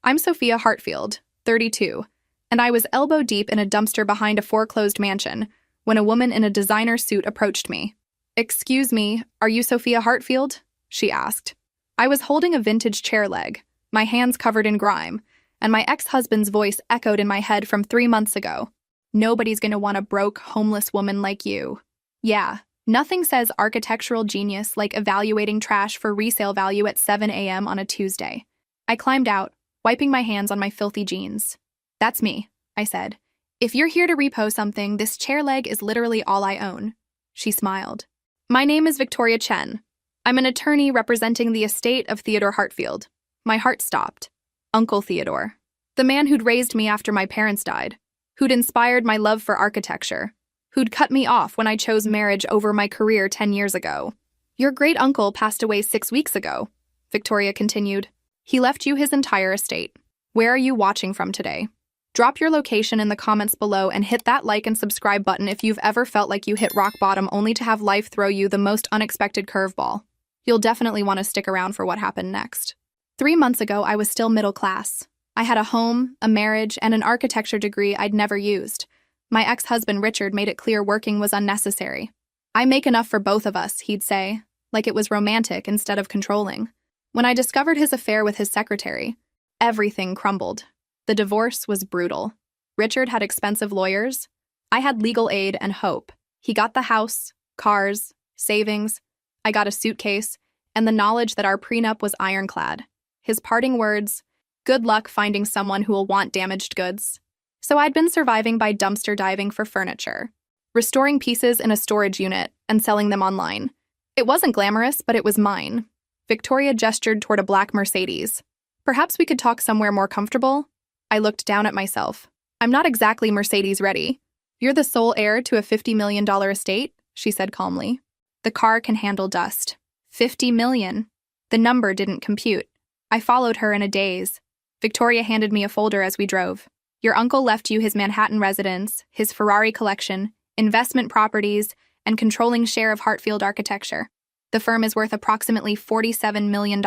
I'm Sophia Hartfield, 32, and I was elbow deep in a dumpster behind a foreclosed mansion when a woman in a designer suit approached me. "Excuse me, are you Sophia Hartfield?" she asked. I was holding a vintage chair leg, my hands covered in grime, and my ex-husband's voice echoed in my head from 3 months ago. "Nobody's gonna want a broke, homeless woman like you." Yeah, nothing says architectural genius like evaluating trash for resale value at 7 a.m. on a Tuesday. I climbed out, wiping my hands on my filthy jeans. "That's me," I said. "If you're here to repo something, this chair leg is literally all I own." She smiled. "My name is Victoria Chen. I'm an attorney representing the estate of Theodore Hartfield." My heart stopped. Uncle Theodore. The man who'd raised me after my parents died, who'd inspired my love for architecture, who'd cut me off when I chose marriage over my career 10 years ago. "Your great-uncle passed away 6 weeks ago," Victoria continued. "He left you his entire estate. Where are you watching from today? Drop your location in the comments below and hit that like and subscribe button if you've ever felt like you hit rock bottom only to have life throw you the most unexpected curveball. You'll definitely want to stick around for what happened next. 3 months ago, I was still middle class. I had a home, a marriage, and an architecture degree I'd never used. My ex-husband Richard made it clear working was unnecessary. "I make enough for both of us," he'd say, like it was romantic instead of controlling. When I discovered his affair with his secretary, everything crumbled. The divorce was brutal. Richard had expensive lawyers. I had legal aid and hope. He got the house, cars, savings. I got a suitcase, and the knowledge that our prenup was ironclad. His parting words, "Good luck finding someone who will want damaged goods." So I'd been surviving by dumpster diving for furniture, restoring pieces in a storage unit, and selling them online. It wasn't glamorous, but it was mine. Victoria gestured toward a black Mercedes. "Perhaps we could talk somewhere more comfortable?" I looked down at myself. "I'm not exactly Mercedes ready." "You're the sole heir to a $50 million estate," she said calmly. "The car can handle dust." $50 million. The number didn't compute. I followed her in a daze. Victoria handed me a folder as we drove. "Your uncle left you his Manhattan residence, his Ferrari collection, investment properties, and controlling share of Hartfield Architecture. The firm is worth approximately $47 million.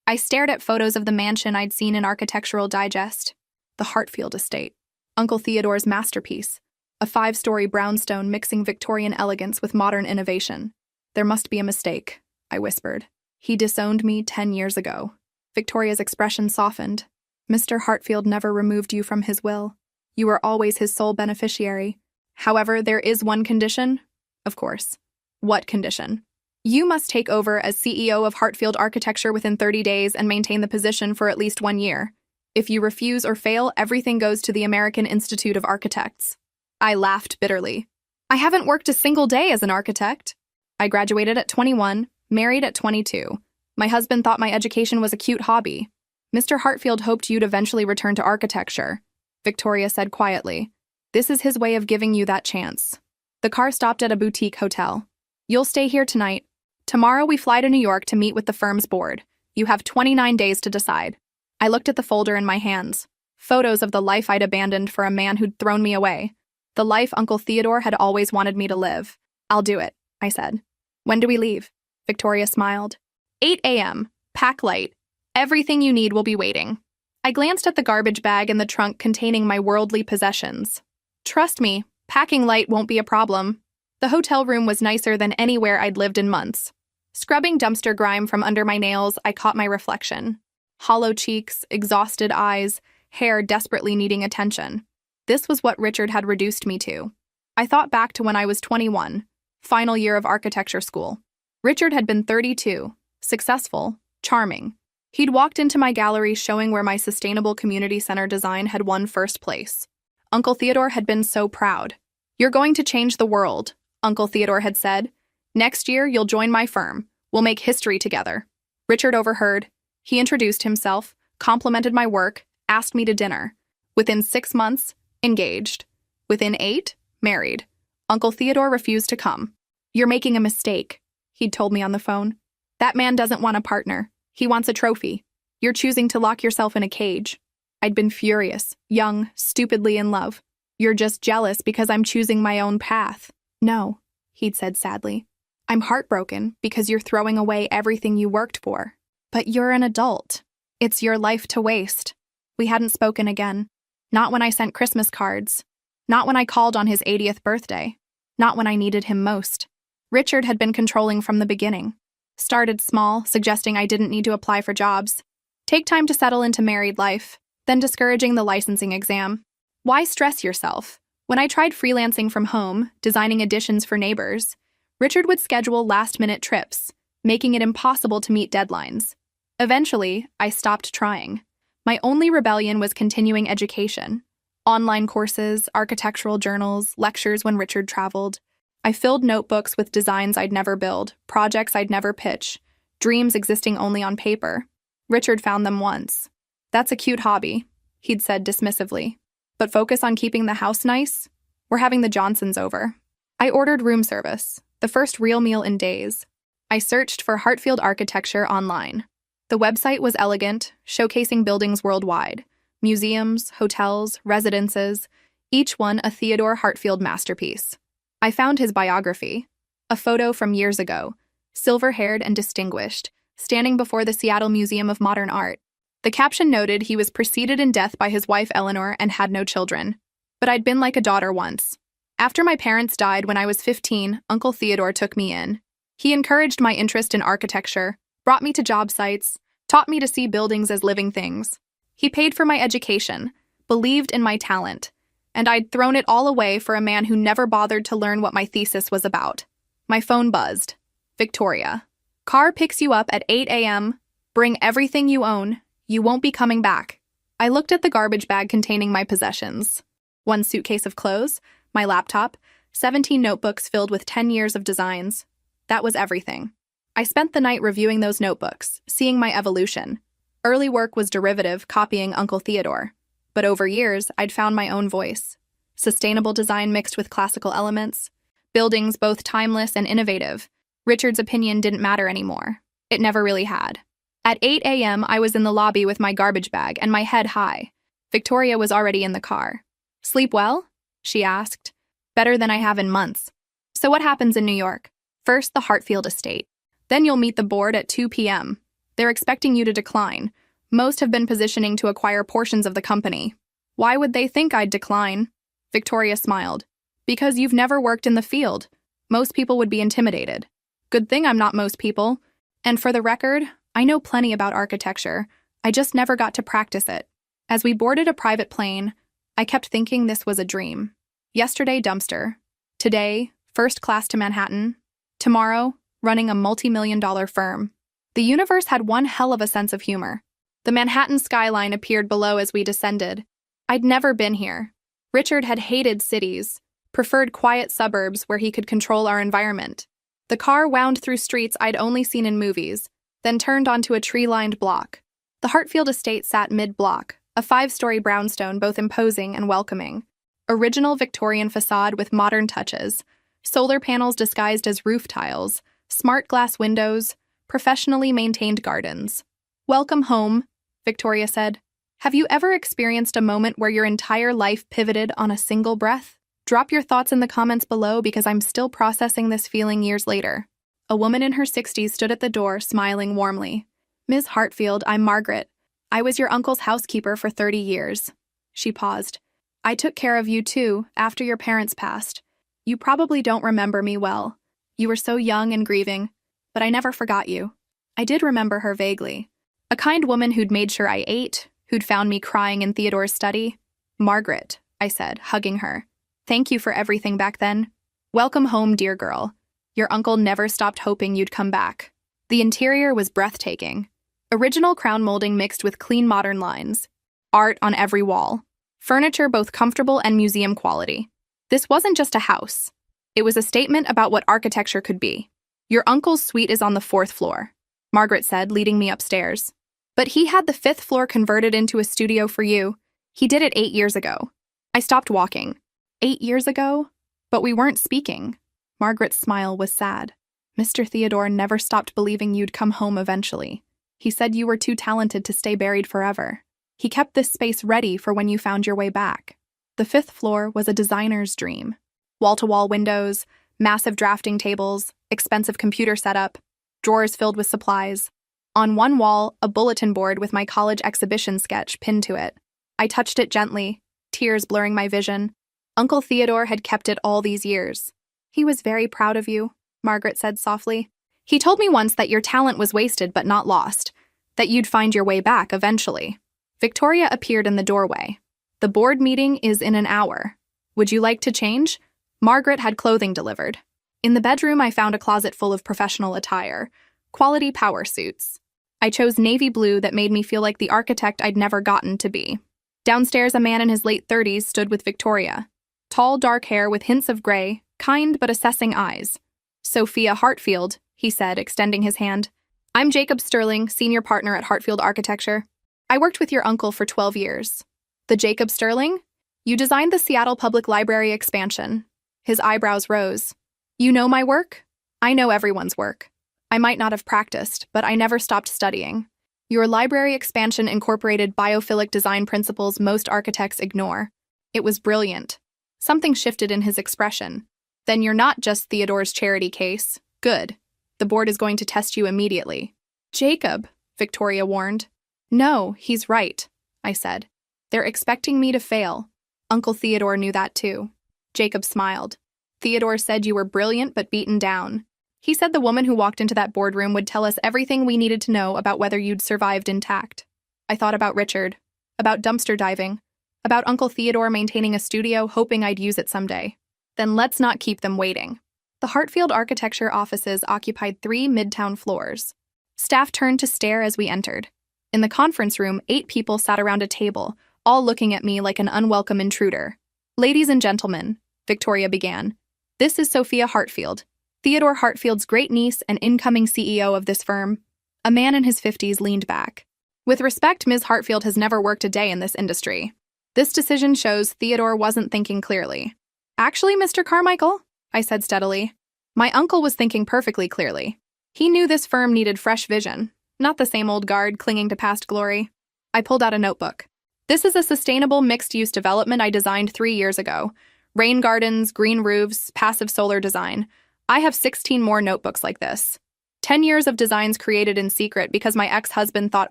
I stared at photos of the mansion I'd seen in Architectural Digest. The Hartfield estate. Uncle Theodore's masterpiece. A 5-story brownstone mixing Victorian elegance with modern innovation. "There must be a mistake," I whispered. "He disowned me 10 years ago." Victoria's expression softened. "Mr. Hartfield never removed you from his will. You were always his sole beneficiary. However, there is one condition." "Of course." "What condition?" "You must take over as CEO of Hartfield Architecture within 30 days and maintain the position for at least 1 year. If you refuse or fail, everything goes to the American Institute of Architects." I laughed bitterly. "I haven't worked a single day as an architect. I graduated at 21, married at 22. My husband thought my education was a cute hobby." "Mr. Hartfield hoped you'd eventually return to architecture," Victoria said quietly. "This is his way of giving you that chance." The car stopped at a boutique hotel. "You'll stay here tonight. Tomorrow we fly to New York to meet with the firm's board. You have 29 days to decide." I looked at the folder in my hands. Photos of the life I'd abandoned for a man who'd thrown me away. The life Uncle Theodore had always wanted me to live. "I'll do it," I said. "When do we leave?" Victoria smiled. 8 a.m. Pack light. Everything you need will be waiting." I glanced at the garbage bag in the trunk containing my worldly possessions. "Trust me, packing light won't be a problem." The hotel room was nicer than anywhere I'd lived in months. Scrubbing dumpster grime from under my nails, I caught my reflection. Hollow cheeks, exhausted eyes, hair desperately needing attention. This was what Richard had reduced me to. I thought back to when I was 21, final year of architecture school. Richard had been 32, successful, charming. He'd walked into my gallery showing where my sustainable community center design had won first place. Uncle Theodore had been so proud. "You're going to change the world," Uncle Theodore had said. "Next year, you'll join my firm. We'll make history together." Richard overheard. He introduced himself, complimented my work, asked me to dinner. Within 6 months, engaged. Within 8, married. Uncle Theodore refused to come. "You're making a mistake," he'd told me on the phone. "That man doesn't want a partner. He wants a trophy. You're choosing to lock yourself in a cage." I'd been furious, young, stupidly in love. "You're just jealous because I'm choosing my own path." "No," he'd said sadly. "I'm heartbroken because you're throwing away everything you worked for. But you're an adult. It's your life to waste." We hadn't spoken again. Not when I sent Christmas cards. Not when I called on his 80th birthday. Not when I needed him most. Richard had been controlling from the beginning. Started small, suggesting I didn't need to apply for jobs. Take time to settle into married life, then discouraging the licensing exam. Why stress yourself? When I tried freelancing from home, designing additions for neighbors, Richard would schedule last-minute trips, making it impossible to meet deadlines. Eventually, I stopped trying. My only rebellion was continuing education. Online courses, architectural journals, lectures when Richard traveled. I filled notebooks with designs I'd never build, projects I'd never pitch, dreams existing only on paper. Richard found them once. "That's a cute hobby," he'd said dismissively. "But focus on keeping the house nice? We're having the Johnsons over." I ordered room service, the first real meal in days. I searched for Hartfield architecture online. The website was elegant, showcasing buildings worldwide. Museums, hotels, residences, each one a Theodore Hartfield masterpiece. I found his biography, a photo from years ago, silver-haired and distinguished, standing before the Seattle Museum of Modern Art. The caption noted he was preceded in death by his wife Eleanor and had no children. But I'd been like a daughter once. After my parents died when I was 15, Uncle Theodore took me in. He encouraged my interest in architecture, brought me to job sites, taught me to see buildings as living things. He paid for my education, believed in my talent, and I'd thrown it all away for a man who never bothered to learn what my thesis was about. My phone buzzed. Victoria. Car picks you up at 8 a.m. Bring everything you own. You won't be coming back. I looked at the garbage bag containing my possessions. One suitcase of clothes, my laptop, 17 notebooks filled with 10 years of designs. That was everything. I spent the night reviewing those notebooks, seeing my evolution. Early work was derivative, copying Uncle Theodore. But over years, I'd found my own voice. Sustainable design mixed with classical elements. Buildings both timeless and innovative. Richard's opinion didn't matter anymore. It never really had. At 8 a.m., I was in the lobby with my garbage bag and my head high. Victoria was already in the car. "Sleep well?" she asked. "Better than I have in months." "So what happens in New York?" "First, the Hartfield estate. Then you'll meet the board at 2 p.m. They're expecting you to decline. Most have been positioning to acquire portions of the company." "Why would they think I'd decline?" Victoria smiled. "Because you've never worked in the field. Most people would be intimidated." "Good thing I'm not most people. And for the record, I know plenty about architecture. I just never got to practice it." As we boarded a private plane, I kept thinking this was a dream. Yesterday, dumpster. Today, first class to Manhattan. Tomorrow, running a multi-million-dollar firm. The universe had one hell of a sense of humor. The Manhattan skyline appeared below as we descended. I'd never been here. Richard had hated cities, preferred quiet suburbs where he could control our environment. The car wound through streets I'd only seen in movies, then turned onto a tree-lined block. The Hartfield estate sat mid-block, a 5-story brownstone both imposing and welcoming. Original Victorian facade with modern touches, solar panels disguised as roof tiles, smart glass windows, professionally maintained gardens. "Welcome home," Victoria said. "Have you ever experienced a moment where your entire life pivoted on a single breath? Drop your thoughts in the comments below because I'm still processing this feeling years later." A woman in her 60s stood at the door, smiling warmly. "Ms. Hartfield, I'm Margaret. I was your uncle's housekeeper for 30 years. She paused. "I took care of you, too, after your parents passed. You probably don't remember me well. You were so young and grieving, but I never forgot you." I did remember her vaguely. A kind woman who'd made sure I ate, who'd found me crying in Theodore's study. "Margaret," I said, hugging her. "Thank you for everything back then. Welcome home, dear girl. Your uncle never stopped hoping you'd come back." The interior was breathtaking. Original crown molding mixed with clean modern lines. Art on every wall. Furniture both comfortable and museum quality. This wasn't just a house. It was a statement about what architecture could be. "Your uncle's suite is on the 4th floor," Margaret said, leading me upstairs. "But he had the 5th floor converted into a studio for you. He did it 8 years ago." I stopped walking. 8 years ago? But we weren't speaking. Margaret's smile was sad. "Mr. Theodore never stopped believing you'd come home eventually. He said you were too talented to stay buried forever. He kept this space ready for when you found your way back." The 5th floor was a designer's dream. Wall-to-wall windows, massive drafting tables, expensive computer setup, drawers filled with supplies. On one wall, a bulletin board with my college exhibition sketch pinned to it. I touched it gently, tears blurring my vision. Uncle Theodore had kept it all these years. He was very proud of you, Margaret said softly. He told me once that your talent was wasted but not lost, that you'd find your way back eventually. Victoria appeared in the doorway. The board meeting is in an hour. Would you like to change? Margaret had clothing delivered. In the bedroom, I found a closet full of professional attire, quality power suits. I chose navy blue that made me feel like the architect I'd never gotten to be. Downstairs, a man in his late 30s stood with Victoria. Tall, dark hair with hints of gray, kind but assessing eyes. Sophia Hartfield, he said, extending his hand. I'm Jacob Sterling, senior partner at Hartfield Architecture. I worked with your uncle for 12 years. The Jacob Sterling? You designed the Seattle Public Library expansion. His eyebrows rose. You know my work? I know everyone's work. I might not have practiced, but I never stopped studying. Your library expansion incorporated biophilic design principles most architects ignore. It was brilliant. Something shifted in his expression. Then you're not just Theodore's charity case. Good. The board is going to test you immediately. Jacob, Victoria warned. No, he's right, I said. They're expecting me to fail. Uncle Theodore knew that too. Jacob smiled. Theodore said you were brilliant but beaten down. He said the woman who walked into that boardroom would tell us everything we needed to know about whether you'd survived intact. I thought about Richard, about dumpster diving, about Uncle Theodore maintaining a studio hoping I'd use it someday. Then let's not keep them waiting. The Hartfield Architecture offices occupied 3 midtown floors. Staff turned to stare as we entered. In the conference room, 8 people sat around a table, all looking at me like an unwelcome intruder. Ladies and gentlemen, Victoria began, this is Sophia Hartfield, Theodore Hartfield's great-niece and incoming CEO of this firm. A man in his 50s leaned back. With respect, Ms. Hartfield has never worked a day in this industry. This decision shows Theodore wasn't thinking clearly. Actually, Mr. Carmichael, I said steadily, my uncle was thinking perfectly clearly. He knew this firm needed fresh vision, not the same old guard clinging to past glory. I pulled out a notebook. This is a sustainable mixed-use development I designed 3 years ago. Rain gardens, green roofs, passive solar design. I have 16 more notebooks like this. 10 years of designs created in secret because my ex-husband thought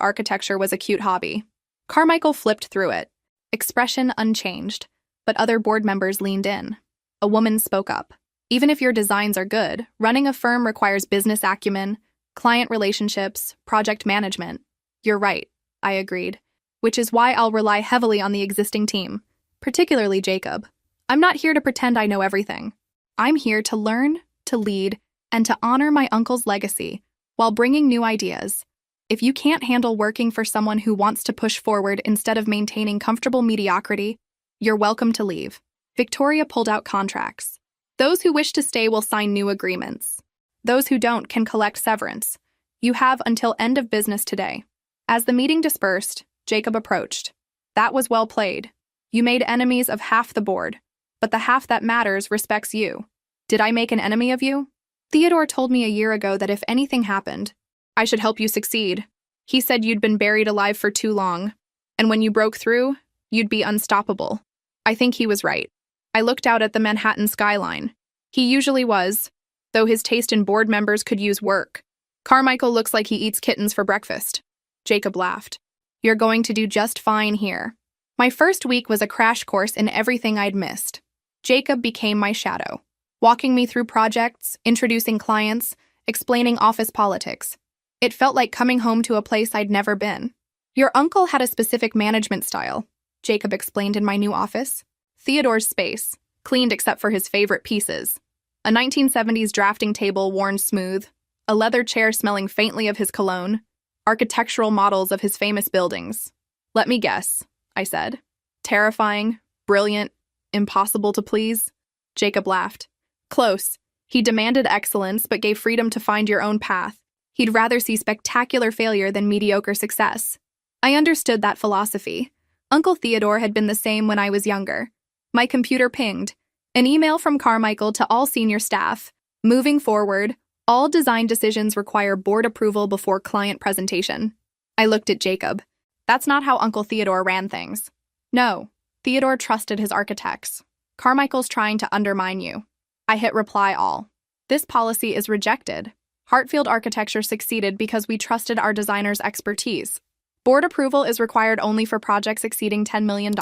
architecture was a cute hobby. Carmichael flipped through it, expression unchanged, but other board members leaned in. A woman spoke up. Even if your designs are good, running a firm requires business acumen, client relationships, project management. You're right, I agreed, which is why I'll rely heavily on the existing team, particularly Jacob. I'm not here to pretend I know everything. I'm here to learn, to lead, and to honor my uncle's legacy while bringing new ideas. If you can't handle working for someone who wants to push forward instead of maintaining comfortable mediocrity, you're welcome to leave. Victoria pulled out contracts. Those who wish to stay will sign new agreements. Those who don't can collect severance. You have until end of business today. As the meeting dispersed, Jacob approached. That was well played. You made enemies of half the board, but the half that matters respects you. Did I make an enemy of you? Theodore told me a year ago that if anything happened, I should help you succeed. He said you'd been buried alive for too long, and when you broke through, you'd be unstoppable. I think he was right. I looked out at the Manhattan skyline. He usually was, though his taste in board members could use work. Carmichael looks like he eats kittens for breakfast. Jacob laughed. You're going to do just fine here. My first week was a crash course in everything I'd missed. Jacob became my shadow, walking me through projects, introducing clients, explaining office politics. It felt like coming home to a place I'd never been. Your uncle had a specific management style, Jacob explained in my new office. Theodore's space, cleaned except for his favorite pieces. A 1970s drafting table worn smooth, a leather chair smelling faintly of his cologne, architectural models of his famous buildings. Let me guess, I said. Terrifying, brilliant, impossible to please? Jacob laughed. Close. He demanded excellence but gave freedom to find your own path. He'd rather see spectacular failure than mediocre success. I understood that philosophy. Uncle Theodore had been the same when I was younger. My computer pinged. An email from Carmichael to all senior staff. Moving forward, all design decisions require board approval before client presentation. I looked at Jacob. That's not how Uncle Theodore ran things. No, Theodore trusted his architects. Carmichael's trying to undermine you. I hit reply all. This policy is rejected. Hartfield Architecture succeeded because we trusted our designers' expertise. Board approval is required only for projects exceeding $10 million,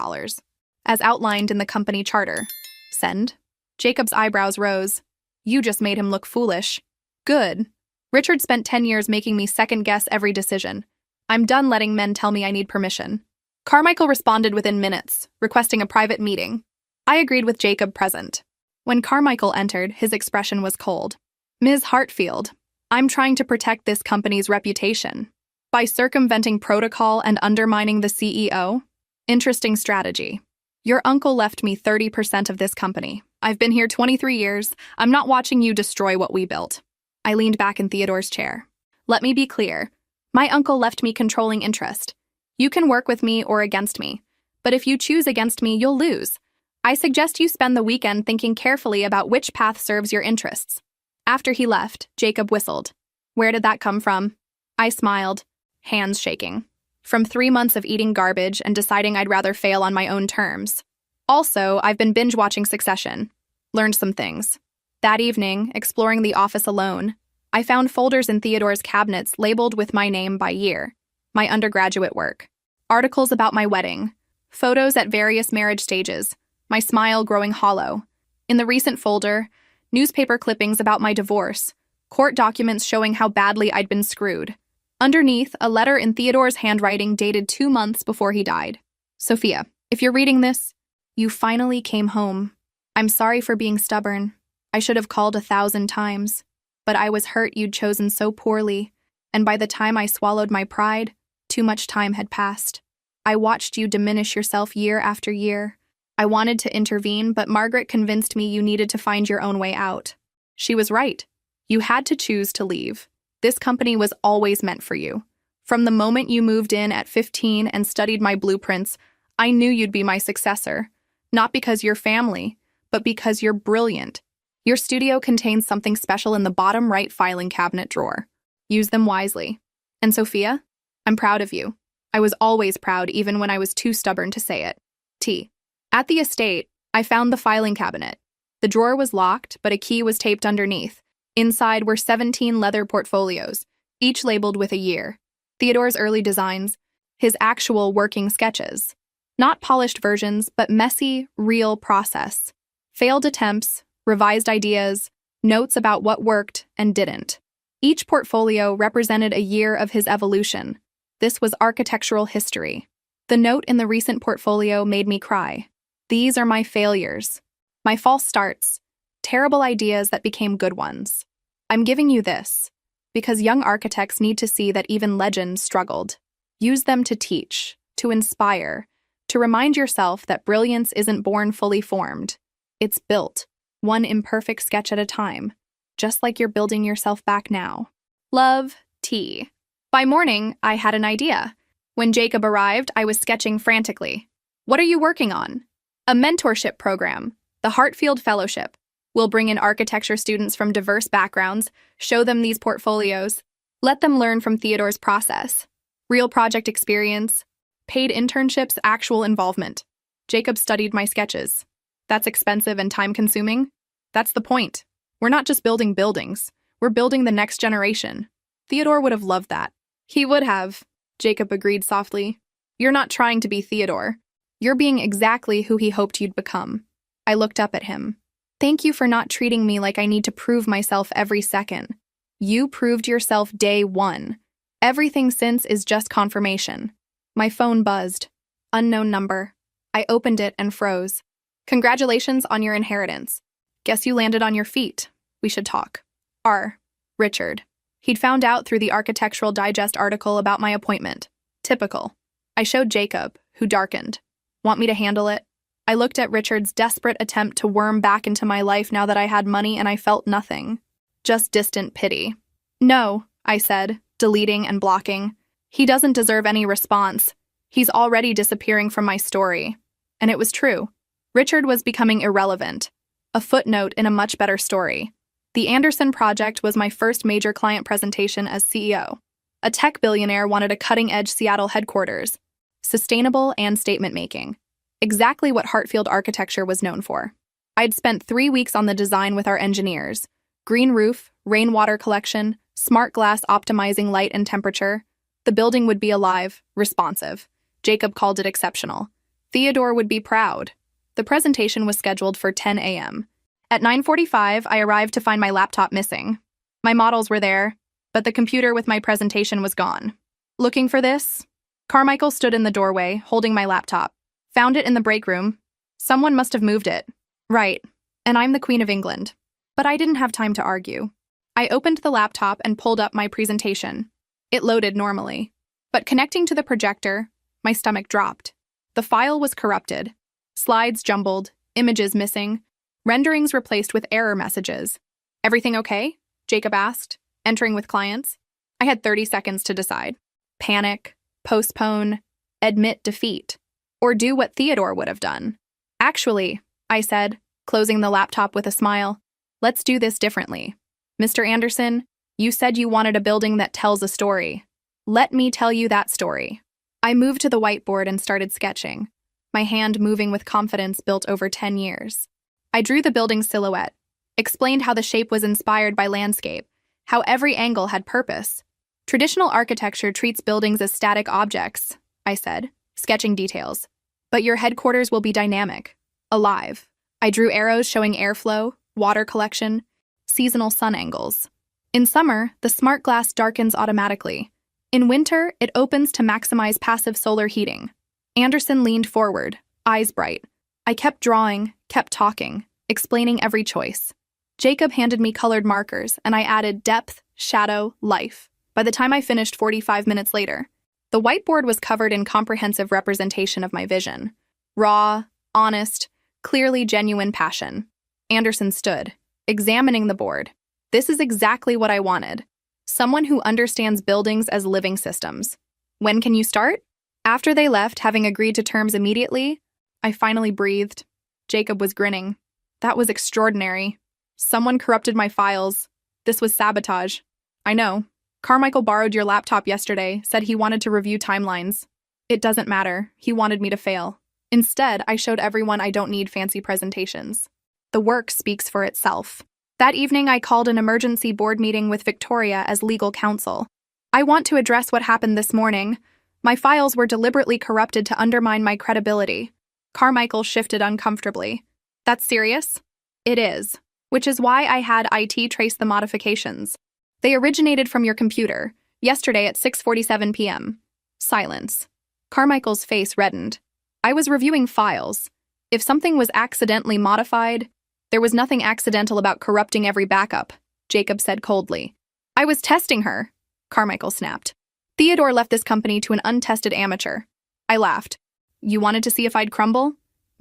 as outlined in the company charter. Send. Jacob's eyebrows rose. You just made him look foolish. Good. Richard spent 10 years making me second-guess every decision. I'm done letting men tell me I need permission. Carmichael responded within minutes, requesting a private meeting. I agreed with Jacob present. When Carmichael entered, his expression was cold. Ms. Hartfield, I'm trying to protect this company's reputation. By circumventing protocol and undermining the CEO? Interesting strategy. Your uncle left me 30% of this company. I've been here 23 years. I'm not watching you destroy what we built. I leaned back in Theodore's chair. Let me be clear. My uncle left me controlling interest. You can work with me or against me. But if you choose against me, you'll lose. I suggest you spend the weekend thinking carefully about which path serves your interests. After he left, Jacob whistled. Where did that come from? I smiled, hands shaking. From 3 months of eating garbage and deciding I'd rather fail on my own terms. Also, I've been binge-watching Succession. Learned some things. That evening, exploring the office alone, I found folders in Theodore's cabinets labeled with my name by year, my undergraduate work, articles about my wedding, photos at various marriage stages, my smile growing hollow. In the recent folder, newspaper clippings about my divorce, court documents showing how badly I'd been screwed. Underneath, a letter in Theodore's handwriting dated 2 months before he died. Sophia, if you're reading this, you finally came home. I'm sorry for being stubborn. I should have called 1,000 times. But I was hurt you'd chosen so poorly, and by the time I swallowed my pride, too much time had passed. I watched you diminish yourself year after year. I wanted to intervene, but Margaret convinced me you needed to find your own way out. She was right. You had to choose to leave. This company was always meant for you. From the moment you moved in at 15 and studied my blueprints, I knew you'd be my successor. Not because you're family, but because you're brilliant. Your studio contains something special in the bottom right filing cabinet drawer. Use them wisely. And Sophia, I'm proud of you. I was always proud even when I was too stubborn to say it. T. At the estate, I found the filing cabinet. The drawer was locked, but a key was taped underneath. Inside were 17 leather portfolios, each labeled with a year. Theodore's early designs, his actual working sketches. Not polished versions, but messy, real process. Failed attempts, revised ideas, notes about what worked and didn't. Each portfolio represented a year of his evolution. This was architectural history. The note in the recent portfolio made me cry. These are my failures. My false starts. Terrible ideas that became good ones. I'm giving you this because young architects need to see that even legends struggled. Use them to teach, to inspire, to remind yourself that brilliance isn't born fully formed. It's built, one imperfect sketch at a time, just like you're building yourself back now. Love, T. By morning, I had an idea. When Jacob arrived, I was sketching frantically. What are you working on? A mentorship program, the Hartfield Fellowship. We'll bring in architecture students from diverse backgrounds, show them these portfolios, let them learn from Theodore's process. Real project experience, paid internships, actual involvement. Jacob studied my sketches. That's expensive and time-consuming. That's the point. We're not just building buildings. We're building the next generation. Theodore would have loved that. He would have, Jacob agreed softly. You're not trying to be Theodore. You're being exactly who he hoped you'd become. I looked up at him. Thank you for not treating me like I need to prove myself every second. You proved yourself day one. Everything since is just confirmation. My phone buzzed. Unknown number. I opened it and froze. Congratulations on your inheritance. Guess you landed on your feet. We should talk. R. Richard. He'd found out through the Architectural Digest article about my appointment. Typical. I showed Jacob, who darkened. Want me to handle it? I looked at Richard's desperate attempt to worm back into my life now that I had money and I felt nothing. Just distant pity. No, I said, deleting and blocking. He doesn't deserve any response. He's already disappearing from my story. And it was true. Richard was becoming irrelevant. A footnote in a much better story. The Anderson project was my first major client presentation as CEO. A tech billionaire wanted a cutting-edge Seattle headquarters. Sustainable and statement-making. Exactly what Hartfield architecture was known for. I'd spent 3 weeks on the design with our engineers. Green roof, rainwater collection, smart glass optimizing light and temperature. The building would be alive, responsive. Jacob called it exceptional. Theodore would be proud. The presentation was scheduled for 10 a.m. At 9:45, I arrived to find my laptop missing. My models were there, but the computer with my presentation was gone. Looking for this? Carmichael stood in the doorway, holding my laptop. Found it in the break room. Someone must have moved it. Right, and I'm the Queen of England. But I didn't have time to argue. I opened the laptop and pulled up my presentation. It loaded normally. But connecting to the projector, my stomach dropped. The file was corrupted. Slides jumbled, images missing, renderings replaced with error messages. Everything okay? Jacob asked, entering with clients. I had 30 seconds to decide. Panic, postpone, admit defeat, or do what Theodore would have done. Actually, I said, closing the laptop with a smile, let's do this differently. Mr. Anderson, you said you wanted a building that tells a story. Let me tell you that story. I moved to the whiteboard and started sketching, my hand moving with confidence built over 10 years. I drew the building's silhouette, explained how the shape was inspired by landscape, how every angle had purpose. Traditional architecture treats buildings as static objects, I said, sketching details. But your headquarters will be dynamic, alive. I drew arrows showing airflow, water collection, seasonal sun angles. In summer, the smart glass darkens automatically. In winter, it opens to maximize passive solar heating. Anderson leaned forward, eyes bright. I kept drawing, kept talking, explaining every choice. Jacob handed me colored markers, and I added depth, shadow, life. By the time I finished 45 minutes later, the whiteboard was covered in comprehensive representation of my vision. Raw, honest, clearly genuine passion. Anderson stood, examining the board. This is exactly what I wanted. Someone who understands buildings as living systems. When can you start? After they left, having agreed to terms immediately, I finally breathed. Jacob was grinning. That was extraordinary. Someone corrupted my files. This was sabotage. I know. Carmichael borrowed your laptop yesterday, said he wanted to review timelines. It doesn't matter. He wanted me to fail. Instead, I showed everyone I don't need fancy presentations. The work speaks for itself. That evening, I called an emergency board meeting with Victoria as legal counsel. I want to address what happened this morning. My files were deliberately corrupted to undermine my credibility. Carmichael shifted uncomfortably. That's serious? It is. Which is why I had IT trace the modifications. They originated from your computer, yesterday at 6:47 p.m. Silence. Carmichael's face reddened. I was reviewing files. If something was accidentally modified, there was nothing accidental about corrupting every backup, Jacob said coldly. I was testing her, Carmichael snapped. Theodore left this company to an untested amateur. I laughed. You wanted to see if I'd crumble?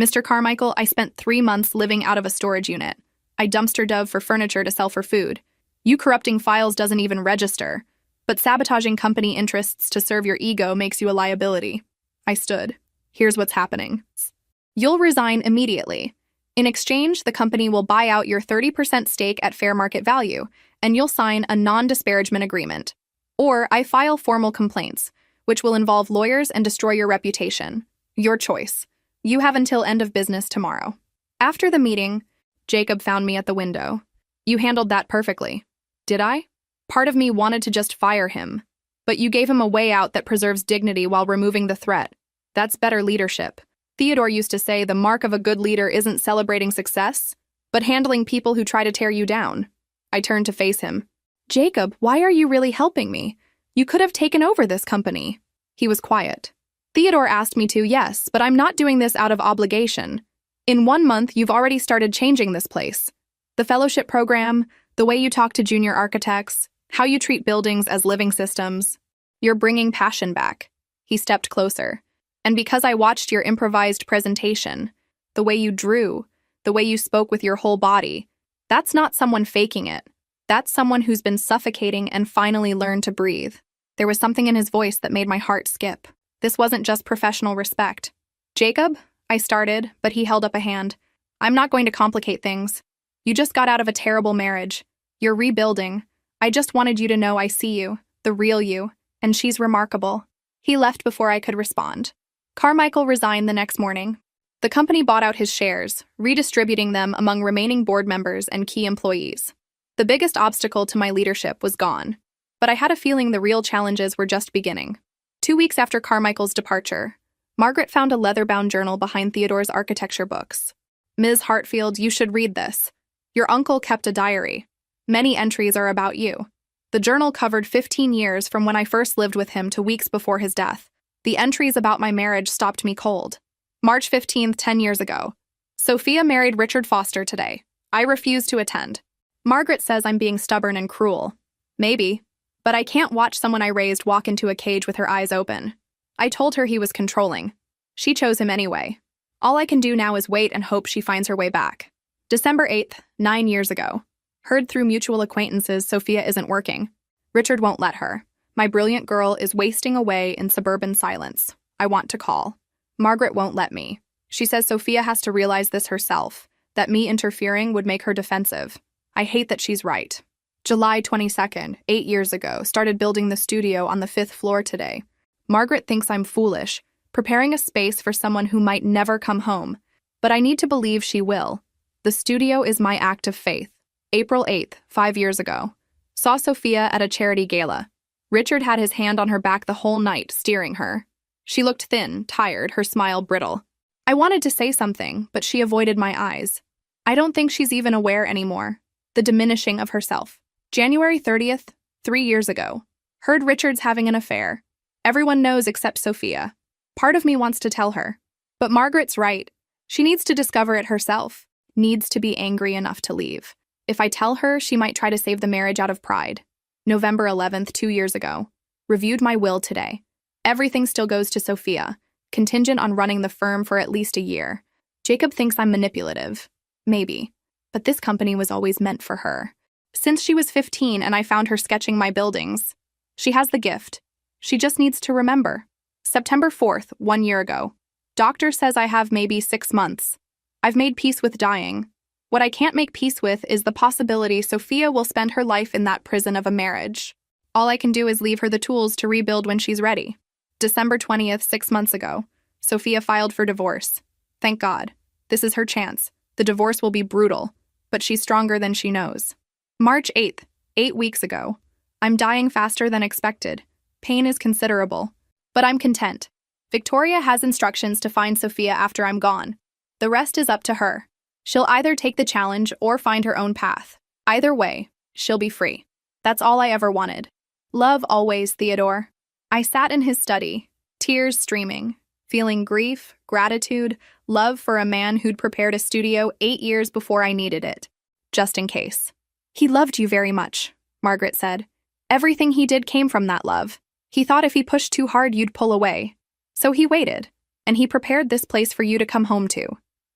Mr. Carmichael, I spent 3 months living out of a storage unit. I dumpster dove for furniture to sell for food. You corrupting files doesn't even register, but sabotaging company interests to serve your ego makes you a liability. I stood. Here's what's happening. You'll resign immediately. In exchange, the company will buy out your 30% stake at fair market value, and you'll sign a non-disparagement agreement. Or I file formal complaints, which will involve lawyers and destroy your reputation. Your choice. You have until end of business tomorrow. After the meeting, Jacob found me at the window. You handled that perfectly. Did I? Part of me wanted to just fire him, but you gave him a way out that preserves dignity while removing the threat. That's better leadership. Theodore used to say the mark of a good leader isn't celebrating success, but handling people who try to tear you down. I turned to face him. Jacob, why are you really helping me? You could have taken over this company. He was quiet. Theodore asked me to, yes, but I'm not doing this out of obligation. In 1 month, you've already started changing this place. The fellowship program, the way you talk to junior architects, how you treat buildings as living systems. You're bringing passion back. He stepped closer. And because I watched your improvised presentation, the way you drew, the way you spoke with your whole body, that's not someone faking it. That's someone who's been suffocating and finally learned to breathe. There was something in his voice that made my heart skip. This wasn't just professional respect. Jacob, I started, but he held up a hand. I'm not going to complicate things. You just got out of a terrible marriage. You're rebuilding. I just wanted you to know I see you, the real you, and she's remarkable. He left before I could respond. Carmichael resigned the next morning. The company bought out his shares, redistributing them among remaining board members and key employees. The biggest obstacle to my leadership was gone. but I had a feeling the real challenges were just beginning. 2 weeks after Carmichael's departure, Margaret found a leather-bound journal behind Theodore's architecture books. "Ms. Hartfield, you should read this. Your uncle kept a diary. Many entries are about you." The journal covered 15 years from when I first lived with him to weeks before his death. The entries about my marriage stopped me cold. March 15th, 10 years ago. Sophia married Richard Foster today. I refuse to attend. Margaret says I'm being stubborn and cruel. Maybe, but I can't watch someone I raised walk into a cage with her eyes open. I told her he was controlling. She chose him anyway. All I can do now is wait and hope she finds her way back. December 8th, 9 years ago. Heard through mutual acquaintances Sophia isn't working. Richard won't let her. My brilliant girl is wasting away in suburban silence. I want to call. Margaret won't let me. She says Sophia has to realize this herself, that me interfering would make her defensive. I hate that she's right. July 22nd, 8 years ago, started building the studio on the 5th floor today. Margaret thinks I'm foolish, preparing a space for someone who might never come home. But I need to believe she will. The studio is my act of faith. April 8th, 5 years ago. Saw Sophia at a charity gala. Richard had his hand on her back the whole night, steering her. She looked thin, tired, her smile brittle. I wanted to say something, but she avoided my eyes. I don't think she's even aware anymore. The diminishing of herself. January 30th, 3 years ago. Heard Richard's having an affair. Everyone knows except Sophia. Part of me wants to tell her. But Margaret's right. She needs to discover it herself. Needs to be angry enough to leave. If I tell her, she might try to save the marriage out of pride. November 11th, 2 years ago. Reviewed my will today. Everything still goes to Sophia, contingent on running the firm for at least a year. Jacob thinks I'm manipulative. Maybe. But this company was always meant for her. Since she was 15 and I found her sketching my buildings. She has the gift. She just needs to remember. September 4th, 1 year ago. Doctor says I have maybe 6 months. I've made peace with dying. What I can't make peace with is the possibility Sophia will spend her life in that prison of a marriage. All I can do is leave her the tools to rebuild when she's ready. December 20th, 6 months ago. Sophia filed for divorce. Thank God. This is her chance. The divorce will be brutal, but she's stronger than she knows. March 8th, 8 weeks ago. I'm dying faster than expected. Pain is considerable, but I'm content. Victoria has instructions to find Sophia after I'm gone. The rest is up to her. She'll either take the challenge or find her own path. Either way, she'll be free. That's all I ever wanted. Love always, Theodore. I sat in his study, tears streaming, feeling grief, gratitude, love for a man who'd prepared a studio 8 years before I needed it. Just in case. He loved you very much, Margaret said. Everything he did came from that love. He thought if he pushed too hard, you'd pull away. So he waited, and he prepared this place for you to come home to.